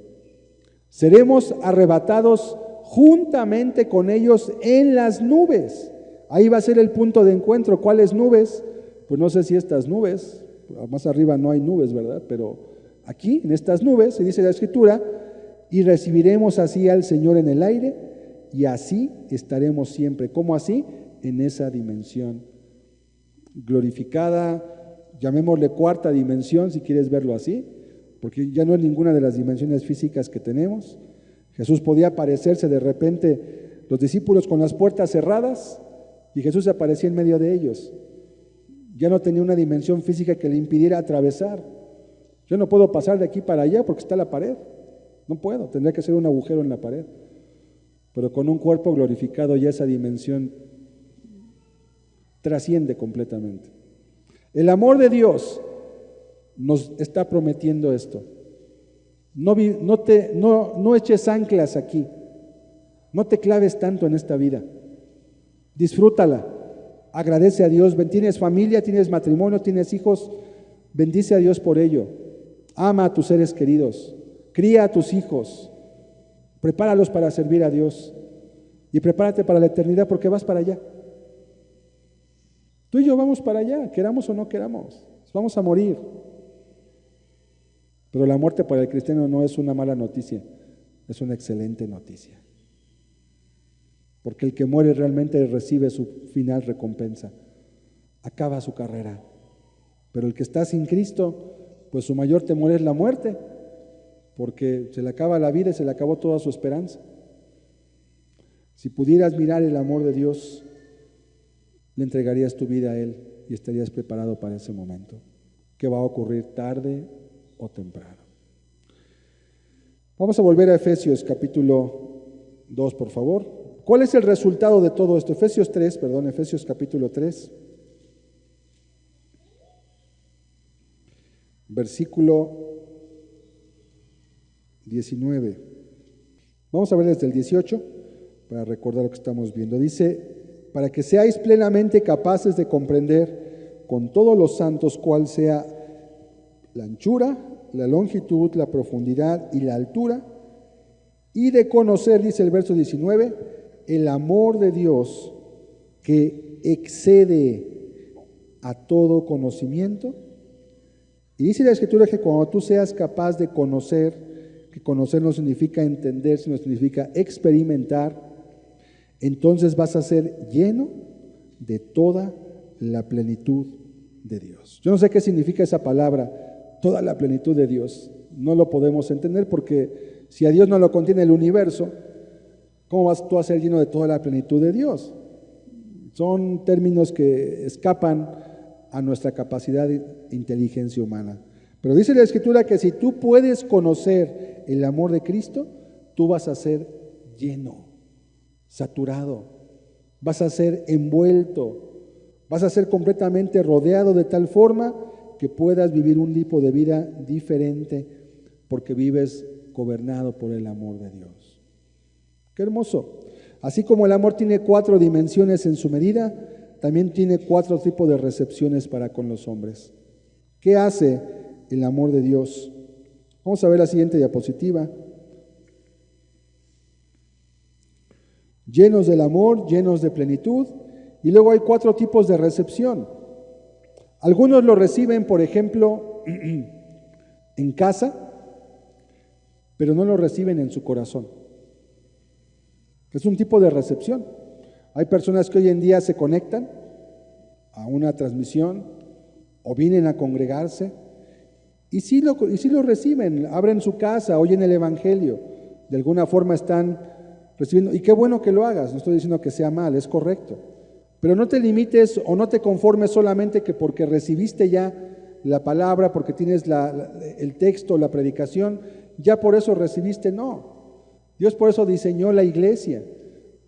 Seremos arrebatados juntamente con ellos en las nubes. Ahí va a ser el punto de encuentro. ¿Cuáles nubes? Pues no sé si estas nubes, más arriba no hay nubes, ¿verdad? Pero aquí, en estas nubes, se dice la Escritura, y recibiremos así al Señor en el aire, y así estaremos siempre. ¿Cómo así? En esa dimensión glorificada, llamémosle cuarta dimensión, si quieres verlo así, porque ya no es ninguna de las dimensiones físicas que tenemos. Jesús podía aparecerse de repente, los discípulos con las puertas cerradas, y Jesús aparecía en medio de ellos. Ya no tenía una dimensión física que le impidiera atravesar. Yo no puedo pasar de aquí para allá porque está la pared. No puedo, tendría que ser un agujero en la pared. Pero con un cuerpo glorificado ya esa dimensión trasciende completamente. El amor de Dios nos está prometiendo esto. No eches anclas aquí. No te claves tanto en esta vida. Disfrútala. agradece a Dios, tienes familia, tienes matrimonio, tienes hijos, bendice a Dios por ello. Ama a tus seres queridos, cría a tus hijos, prepáralos para servir a Dios y prepárate para la eternidad porque vas para allá. Tú y yo vamos para allá, queramos o no queramos, vamos a morir. Pero la muerte para el cristiano no es una mala noticia, es una excelente noticia. Porque el que muere realmente recibe su final recompensa, acaba su carrera. Pero el que está sin Cristo, pues su mayor temor es la muerte, porque se le acaba la vida y se le acabó toda su esperanza. Si pudieras mirar el amor de Dios, le entregarías tu vida a Él y estarías preparado para ese momento, que va a ocurrir tarde o temprano. Vamos a volver a Efesios capítulo 2, por favor. ¿Cuál es el resultado de todo esto? Efesios capítulo 3, versículo 19. Vamos a ver desde el 18 para recordar lo que estamos viendo. Dice, para que seáis plenamente capaces de comprender con todos los santos cuál sea la anchura, la longitud, la profundidad y la altura, y de conocer, dice el verso 19, el amor de Dios que excede a todo conocimiento. Y dice la Escritura que cuando tú seas capaz de conocer, que conocer no significa entender, sino significa experimentar, entonces vas a ser lleno de toda la plenitud de Dios. Yo no sé qué significa esa palabra, toda la plenitud de Dios. No lo podemos entender porque si a Dios no lo contiene el universo, ¿cómo vas tú a ser lleno de toda la plenitud de Dios? Son términos que escapan a nuestra capacidad de inteligencia humana. Pero dice la Escritura que si tú puedes conocer el amor de Cristo, tú vas a ser lleno, saturado, vas a ser envuelto, vas a ser completamente rodeado de tal forma que puedas vivir un tipo de vida diferente porque vives gobernado por el amor de Dios. ¡Qué hermoso! Así como el amor tiene 4 dimensiones en su medida, también tiene 4 tipos de recepciones para con los hombres. ¿Qué hace el amor de Dios? Vamos a ver la siguiente diapositiva. Llenos del amor, llenos de plenitud, y luego hay 4 tipos de recepción. Algunos lo reciben, por ejemplo, en casa, pero no lo reciben en su corazón. Es un tipo de recepción. Hay personas que hoy en día se conectan a una transmisión o vienen a congregarse y sí lo reciben, abren su casa, oyen el Evangelio, de alguna forma están recibiendo, y qué bueno que lo hagas, no estoy diciendo que sea mal, es correcto, pero no te limites o no te conformes solamente que porque recibiste ya la palabra, porque tienes el texto, la predicación, ya por eso recibiste, no. Dios por eso diseñó la iglesia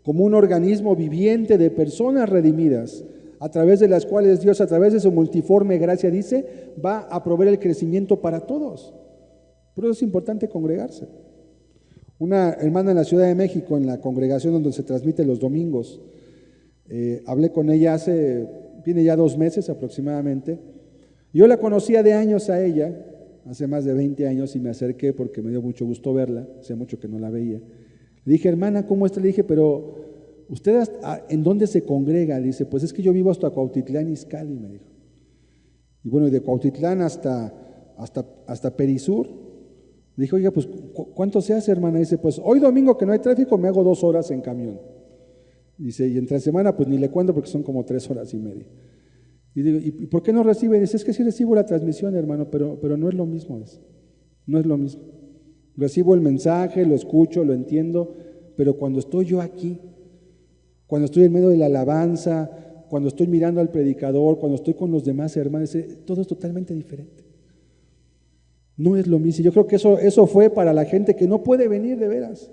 como un organismo viviente de personas redimidas, a través de las cuales Dios, a través de su multiforme gracia, dice, va a proveer el crecimiento para todos. Por eso es importante congregarse. Una hermana en la Ciudad de México, en la congregación donde se transmite los domingos, hablé con ella tiene ya 2 meses aproximadamente. Yo la conocía de años a ella, hace más de 20 años, y me acerqué porque me dio mucho gusto verla, hacía mucho que no la veía. Le dije, hermana, ¿cómo está? Le dije, pero ¿usted en dónde se congrega? Le dice, pues es que yo vivo hasta Cuautitlán, Izcalli, me dijo. Y bueno, de Cuautitlán hasta Perisur. Le dije, oiga, pues ¿cuánto se hace, hermana? Dice, pues hoy domingo que no hay tráfico me hago 2 horas en camión. Dice, y entre semana pues ni le cuento porque son como 3 horas y media. Y digo, ¿y por qué no recibe? Dice, es que sí recibo la transmisión, hermano, pero no es lo mismo eso. No es lo mismo. Recibo el mensaje, lo escucho, lo entiendo, pero cuando estoy yo aquí, cuando estoy en medio de la alabanza, cuando estoy mirando al predicador, cuando estoy con los demás hermanos, todo es totalmente diferente. No es lo mismo. Yo creo que eso fue para la gente que no puede venir de veras,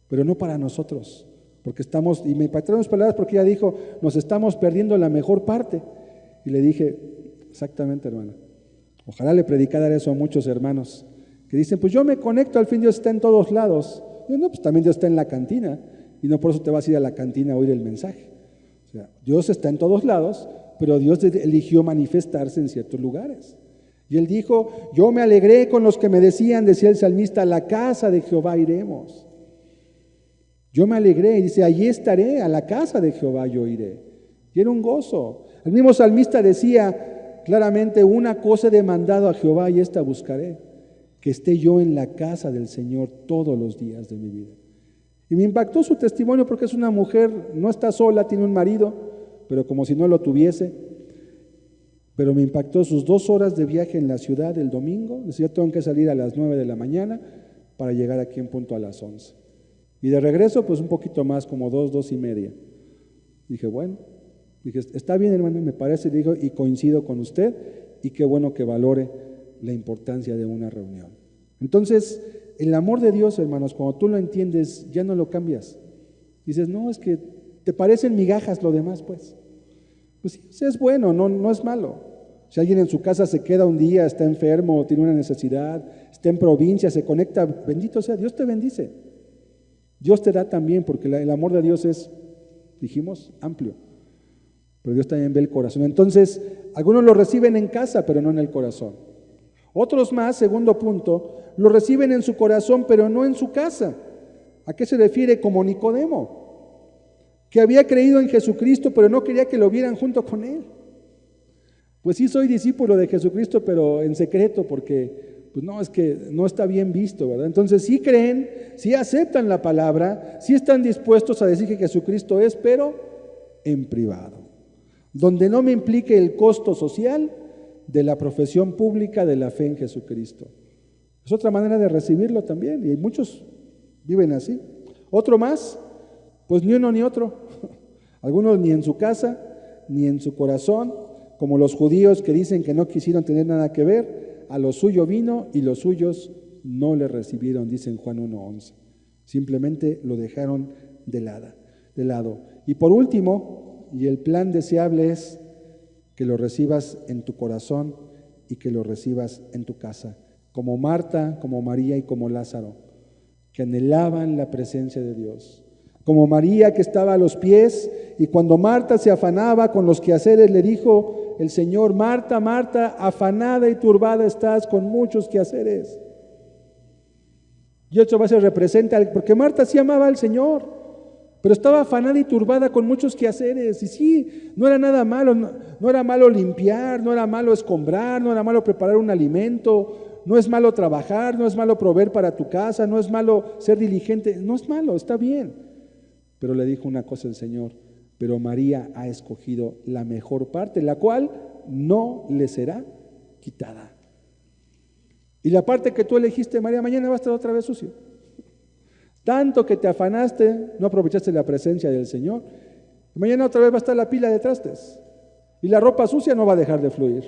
pero no para nosotros, porque estamos, y me impactaron las palabras porque ella dijo, nos estamos perdiendo la mejor parte. Y le dije, exactamente, hermano, ojalá le predicara eso a muchos hermanos que dicen, pues yo me conecto, al fin Dios está en todos lados. Yo, no, pues también Dios está en la cantina, y no por eso te vas a ir a la cantina a oír el mensaje. O sea, Dios está en todos lados, pero Dios eligió manifestarse en ciertos lugares. Y él dijo, yo me alegré con los que me decían, decía el salmista, a la casa de Jehová iremos. Yo me alegré, y dice, allí estaré, a la casa de Jehová yo iré. Y era un gozo. El mismo salmista decía claramente, una cosa he demandado a Jehová y esta buscaré, que esté yo en la casa del Señor todos los días de mi vida. Y me impactó su testimonio porque es una mujer, no está sola, tiene un marido, pero como si no lo tuviese. Pero me impactó sus 2 horas de viaje en la ciudad el domingo. Decía, tengo que salir a las 9 de la mañana para llegar aquí en punto a las 11. Y de regreso, pues un poquito más, como 2:30. Dije, bueno, está bien, hermano, me parece, digo, y coincido con usted, y qué bueno que valore la importancia de una reunión. Entonces, el amor de Dios, hermanos, cuando tú lo entiendes, ya no lo cambias. Dices, no, es que te parecen migajas lo demás, pues. Pues sí, es bueno, no es malo. Si alguien en su casa se queda un día, está enfermo, tiene una necesidad, está en provincia, se conecta, bendito sea, Dios te bendice. Dios te da también, porque el amor de Dios es, dijimos, amplio. Pero Dios también ve el corazón. Entonces, algunos lo reciben en casa, pero no en el corazón. Otros más, segundo punto, lo reciben en su corazón, pero no en su casa. ¿A qué se refiere? Como Nicodemo, que había creído en Jesucristo, pero no quería que lo vieran junto con él. Pues sí, soy discípulo de Jesucristo, pero en secreto, porque pues no, es que no está bien visto, ¿verdad? Entonces sí creen, sí aceptan la palabra, sí están dispuestos a decir que Jesucristo es, pero en privado, donde no me implique el costo social de la profesión pública de la fe en Jesucristo. Es otra manera de recibirlo también, y muchos viven así. Otro más, pues ni uno ni otro. Algunos ni en su casa, ni en su corazón, como los judíos que dicen que no quisieron tener nada que ver, a lo suyo vino y los suyos no le recibieron, dice en Juan 1:11. Simplemente lo dejaron de lado. Y por último, y el plan deseable es que lo recibas en tu corazón y que lo recibas en tu casa, como Marta, como María y como Lázaro, que anhelaban la presencia de Dios. Como María, que estaba a los pies, y cuando Marta se afanaba con los quehaceres, le dijo el Señor, Marta, Marta, afanada y turbada estás con muchos quehaceres. Y esto a veces representa, porque Marta sí amaba al Señor, pero estaba afanada y turbada con muchos quehaceres. Y sí, no era nada malo, no era malo limpiar, no era malo escombrar, no era malo preparar un alimento, no es malo trabajar, no es malo proveer para tu casa, no es malo ser diligente, no es malo, está bien. Pero le dijo una cosa el Señor, pero María ha escogido la mejor parte, la cual no le será quitada. Y la parte que tú elegiste, María, mañana va a estar otra vez sucio. Tanto que te afanaste, no aprovechaste la presencia del Señor. Mañana otra vez va a estar la pila de trastes. Y la ropa sucia no va a dejar de fluir.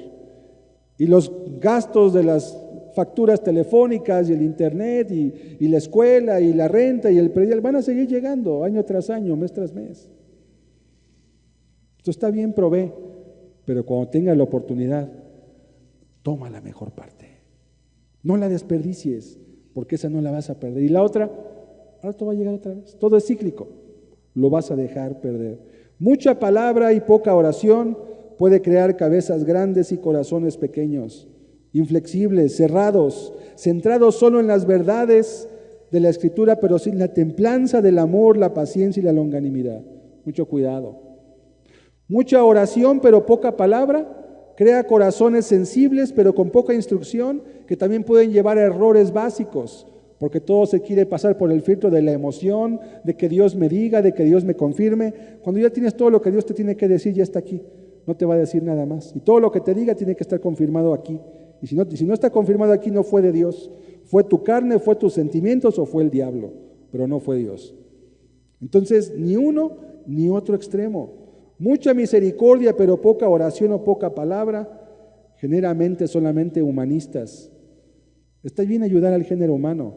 Y los gastos de las facturas telefónicas y el internet y la escuela y la renta y el predial van a seguir llegando año tras año, mes tras mes. Esto está bien, provee, pero cuando tengas la oportunidad, toma la mejor parte. No la desperdicies, porque esa no la vas a perder. Y la otra, ahora todo va a llegar otra vez. Todo es cíclico, lo vas a dejar perder. Mucha palabra y poca oración puede crear cabezas grandes y corazones pequeños, inflexibles, cerrados, centrados solo en las verdades de la Escritura, pero sin la templanza del amor, la paciencia y la longanimidad. Mucho cuidado. Mucha oración, pero poca palabra, crea corazones sensibles, pero con poca instrucción, que también pueden llevar a errores básicos, porque todo se quiere pasar por el filtro de la emoción, de que Dios me diga, de que Dios me confirme. Cuando ya tienes todo lo que Dios te tiene que decir, ya está aquí, no te va a decir nada más. Y todo lo que te diga tiene que estar confirmado aquí. Y si no está confirmado aquí, no fue de Dios. Fue tu carne, fue tus sentimientos o fue el diablo, pero no fue Dios. Entonces, ni uno ni otro extremo. Mucha misericordia, pero poca oración o poca palabra, generalmente solamente humanistas. Está bien ayudar al género humano,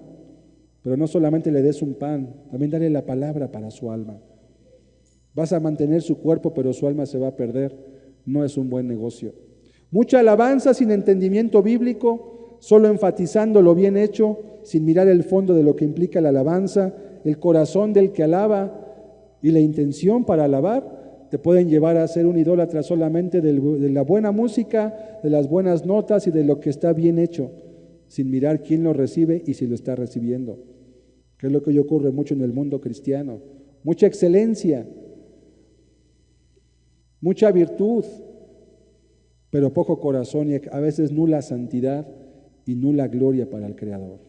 pero no solamente le des un pan, también dale la palabra para su alma. Vas a mantener su cuerpo, pero su alma se va a perder. No es un buen negocio. Mucha alabanza sin entendimiento bíblico, solo enfatizando lo bien hecho, sin mirar el fondo de lo que implica la alabanza, el corazón del que alaba y la intención para alabar, te pueden llevar a ser un idólatra solamente de la buena música, de las buenas notas y de lo que está bien hecho, sin mirar quién lo recibe y si lo está recibiendo, que es lo que hoy ocurre mucho en el mundo cristiano. Mucha excelencia, mucha virtud, pero poco corazón y a veces nula santidad y nula gloria para el Creador.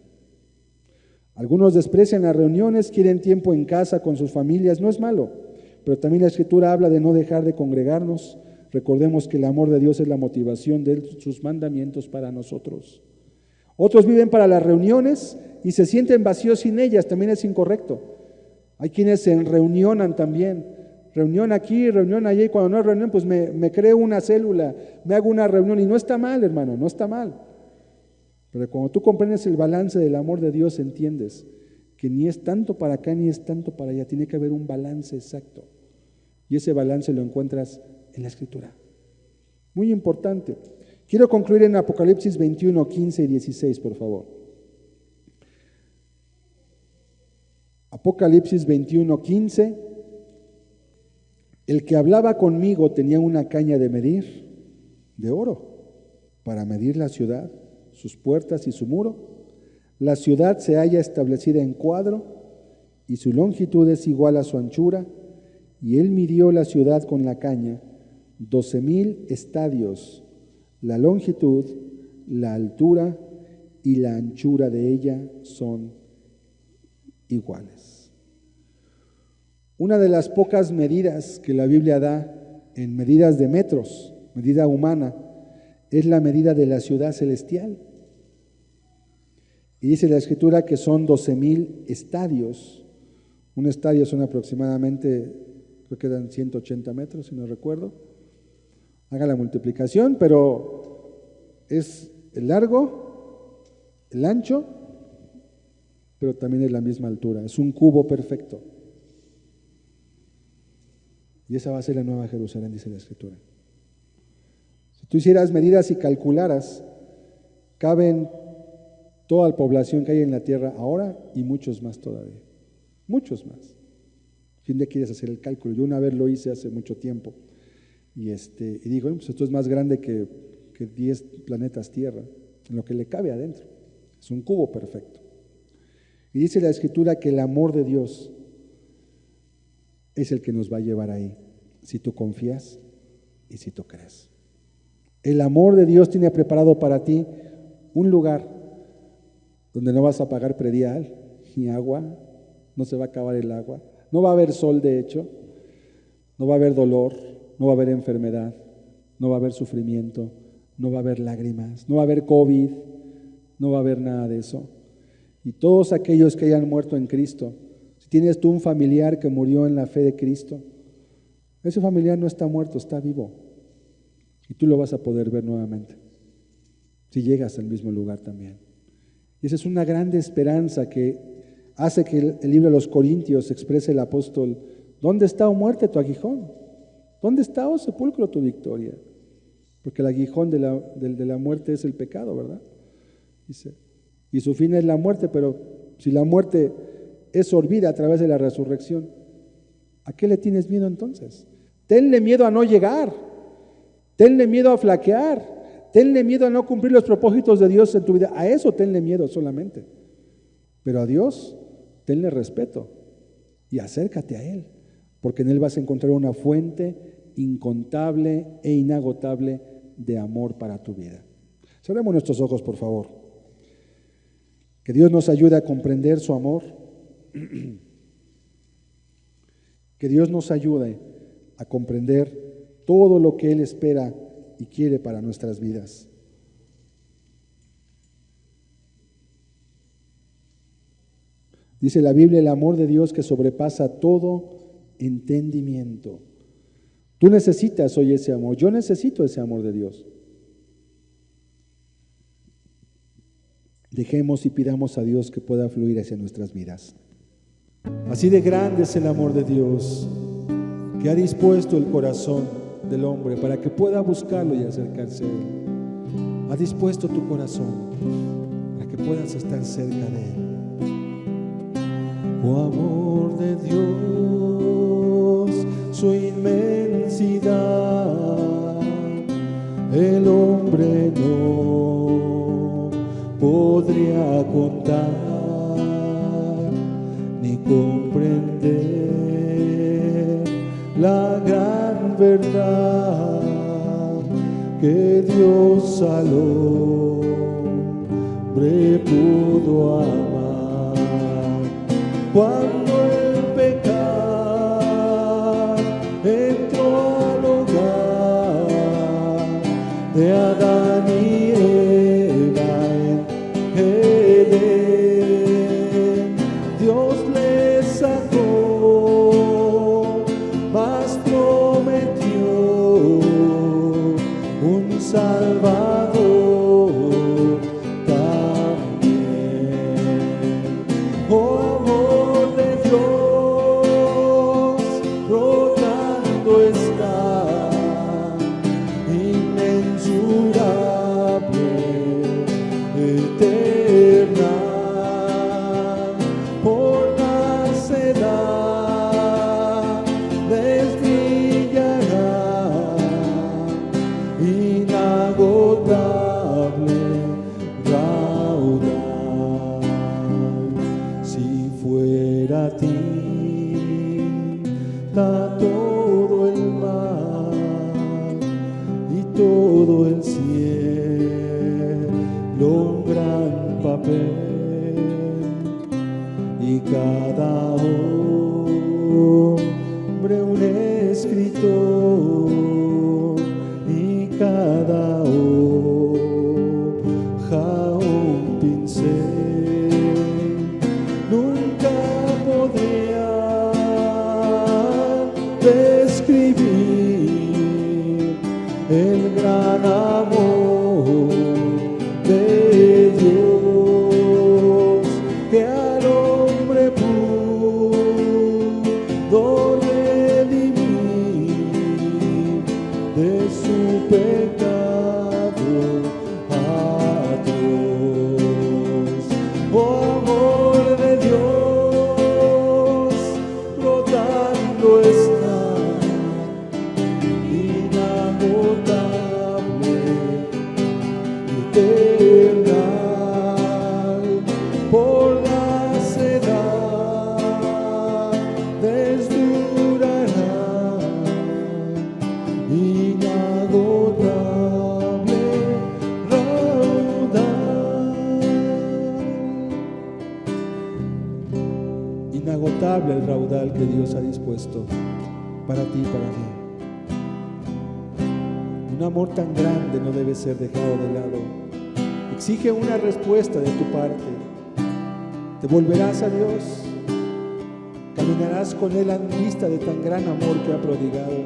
Algunos desprecian las reuniones, quieren tiempo en casa con sus familias, no es malo, pero también la Escritura habla de no dejar de congregarnos. Recordemos que el amor de Dios es la motivación de sus mandamientos para nosotros. Otros viven para las reuniones y se sienten vacíos sin ellas, también es incorrecto. Hay quienes se reunionan también, reunión aquí, reunión allí, y cuando no hay reunión, pues me creo una célula, me hago una reunión, y no está mal, hermano, no está mal. Pero cuando tú comprendes el balance del amor de Dios, entiendes que ni es tanto para acá ni es tanto para allá, tiene que haber un balance exacto. Y ese balance lo encuentras en la Escritura. Muy importante. Quiero concluir en Apocalipsis 21, 15 y 16, por favor. Apocalipsis 21, 15. El que hablaba conmigo tenía una caña de medir de oro para medir la ciudad, sus puertas y su muro. La ciudad se halla establecida en cuadro y su longitud es igual a su anchura, y él midió la ciudad con la caña, 12,000 estadios, la longitud, la altura y la anchura de ella son iguales. Una de las pocas medidas que la Biblia da en medidas de metros, medida humana, es la medida de la ciudad celestial. Y dice la Escritura que son 12,000 estadios. Un estadio son aproximadamente, creo que eran 180 metros, si no recuerdo. Haga la multiplicación, pero es el largo, el ancho, pero también es la misma altura. Es un cubo perfecto. Y esa va a ser la Nueva Jerusalén, dice la Escritura. Si tú hicieras medidas y calcularas, caben toda la población que hay en la tierra ahora y muchos más todavía. Muchos más. Si un día quieres hacer el cálculo, yo una vez lo hice hace mucho tiempo y digo, pues esto es más grande que 10 planetas Tierra, en lo que le cabe adentro. Es un cubo perfecto. Y dice la Escritura que el amor de Dios es el que nos va a llevar ahí, si tú confías y si tú crees. El amor de Dios tiene preparado para ti un lugar donde no vas a pagar predial ni agua, no se va a acabar el agua, no va a haber sol, de hecho, no va a haber dolor, no va a haber enfermedad, no va a haber sufrimiento, no va a haber lágrimas, no va a haber COVID, no va a haber nada de eso. Y todos aquellos que hayan muerto en Cristo, si tienes tú un familiar que murió en la fe de Cristo, ese familiar no está muerto, está vivo. Y tú lo vas a poder ver nuevamente, si llegas al mismo lugar también. Y esa es una grande esperanza que hace que el libro de los Corintios exprese el apóstol: ¿dónde está, oh muerte, tu aguijón? ¿Dónde está, oh sepulcro, tu victoria? Porque el aguijón de la muerte es el pecado, ¿verdad? Dice, y su fin es la muerte, pero si la muerte es sorbida a través de la resurrección, ¿a qué le tienes miedo entonces? Tenle miedo a no llegar, tenle miedo a flaquear, tenle miedo a no cumplir los propósitos de Dios en tu vida. A eso tenle miedo solamente. Pero a Dios, tenle respeto y acércate a Él, porque en Él vas a encontrar una fuente incontable e inagotable de amor para tu vida. Cerremos nuestros ojos, por favor. Que Dios nos ayude a comprender su amor. Que Dios nos ayude a comprender todo lo que Él espera y quiere para nuestras vidas. Dice la Biblia, el amor de Dios que sobrepasa todo entendimiento. Tú necesitas hoy ese amor, yo necesito ese amor de Dios. Dejemos y pidamos a Dios que pueda fluir hacia nuestras vidas. Así de grande es el amor de Dios, que ha dispuesto el corazón del hombre para que pueda buscarlo y acercarse a Él. Ha dispuesto tu corazón para que puedas estar cerca de Él. Oh amor de Dios, su inmensa inmensidad el hombre no podría contar ni comprender la gran verdad que Dios al hombre pudo amar. Cuando el pecado entró al hogar de Adán y Eva en Edén, Dios les sacó, mas prometió un Salvador también. Oh, amor de Dios, brotando está, inmensurable, eterna, por las edades brillará, inagotable raudal. Si fuera tinta todo el mar y todo el cielo un gran papel, y cada hombre un escritor, y cada hoja un pincel, nunca podría describir el gran amor de Dios que al hombre pudo redimir de su pecado atroz. Oh, amor de Dios, brotando está, inagotable, eternal, por las edades durará, inagotable raudal. Inagotable el raudal que Dios ha dispuesto para ti y para mí. Un amor tan grande no debe ser dejado de lado. Exige una respuesta de tu parte. ¿Te volverás a Dios? ¿Caminarás con Él en vista de tan gran amor que ha prodigado?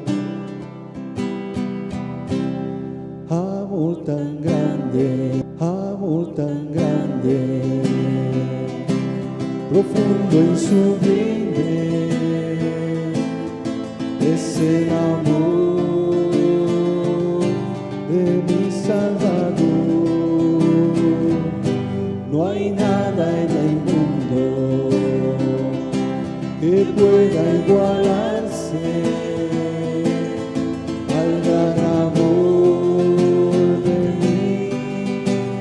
Amor tan grande, profundo y sublime, es el amor de mi Salvador. No hay nada en el mundo que pueda igualarse al gran amor de mi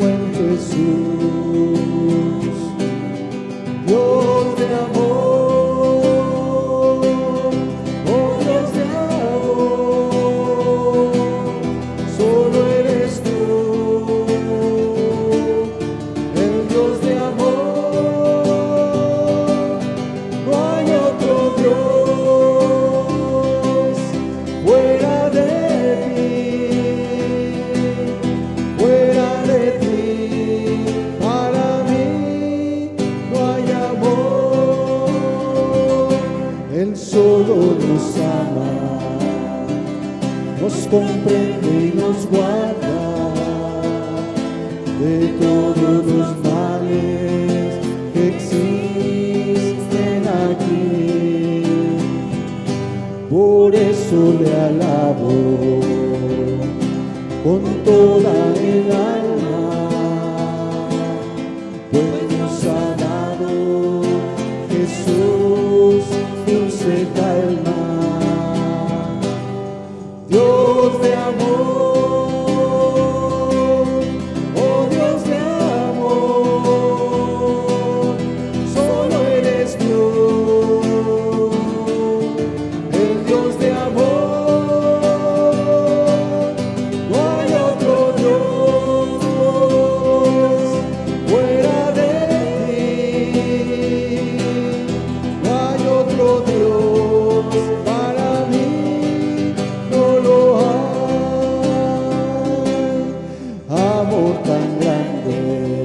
buen Jesús. Dios de amor, oh Dios de amor, solo eres tú, el Dios de amor. No hay otro Dios fuera de ti, para mí no hay amor. Él solo nos ama, nos comprende y nos guarda de todos los males que existen aquí. Por eso le alabo con toda el alma, pues nos ha dado Jesús dulce calma. Dios de amor, oh Dios de amor, solo eres Dios, el Dios de amor, no hay otro Dios fuera de ti, no hay otro Dios para mí, no lo hay. Amor tan grande,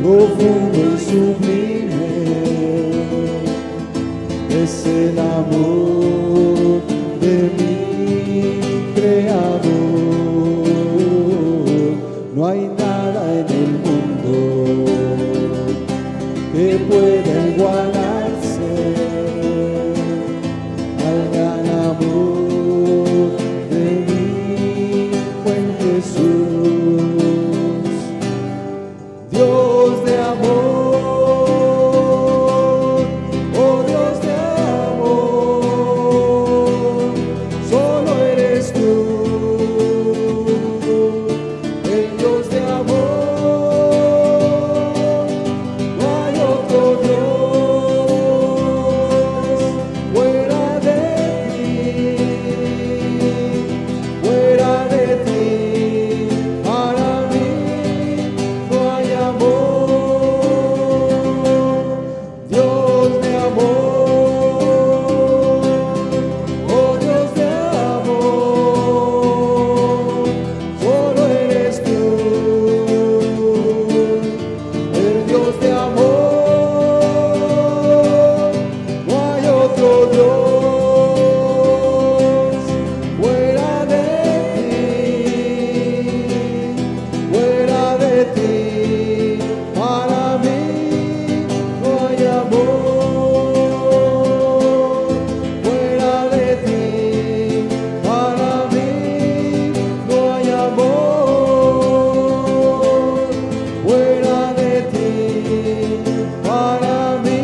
profundo y sublime, es el amor de mi Creador. No hay nada en el mundo que pueda igualarse al gran amor de mi buen Jesús. Dios de amor, oh Dios de amor, solo eres tú, el Dios de amor, no hay otro Dios fuera de ti, para mí no hay amor. Dios de amor, oh Dios de amor, solo eres tú, el Dios de amor, no hay otro Dios fuera de ti, para mí no hay amor, fuera de ti, para mí no hay amor, fuera de ti, para mí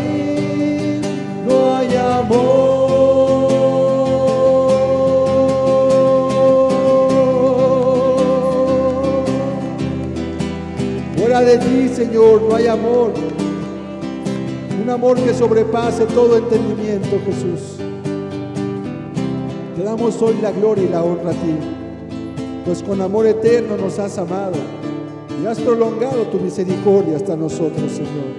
no hay amor. Fuera de ti, Señor, no hay amor, un amor que sobrepase todo entendimiento, Jesús. Te damos hoy la gloria y la honra a ti, pues con amor eterno nos has amado y has prolongado tu misericordia hasta nosotros, Señor.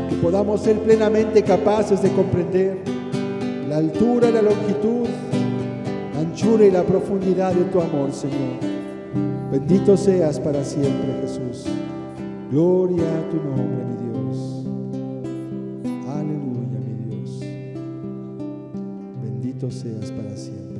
Que podamos ser plenamente capaces de comprender la altura y la longitud, la anchura y la profundidad de tu amor, Señor. Bendito seas para siempre, Jesús. Gloria a tu nombre, mi Dios. Aleluya, mi Dios. Bendito seas para siempre.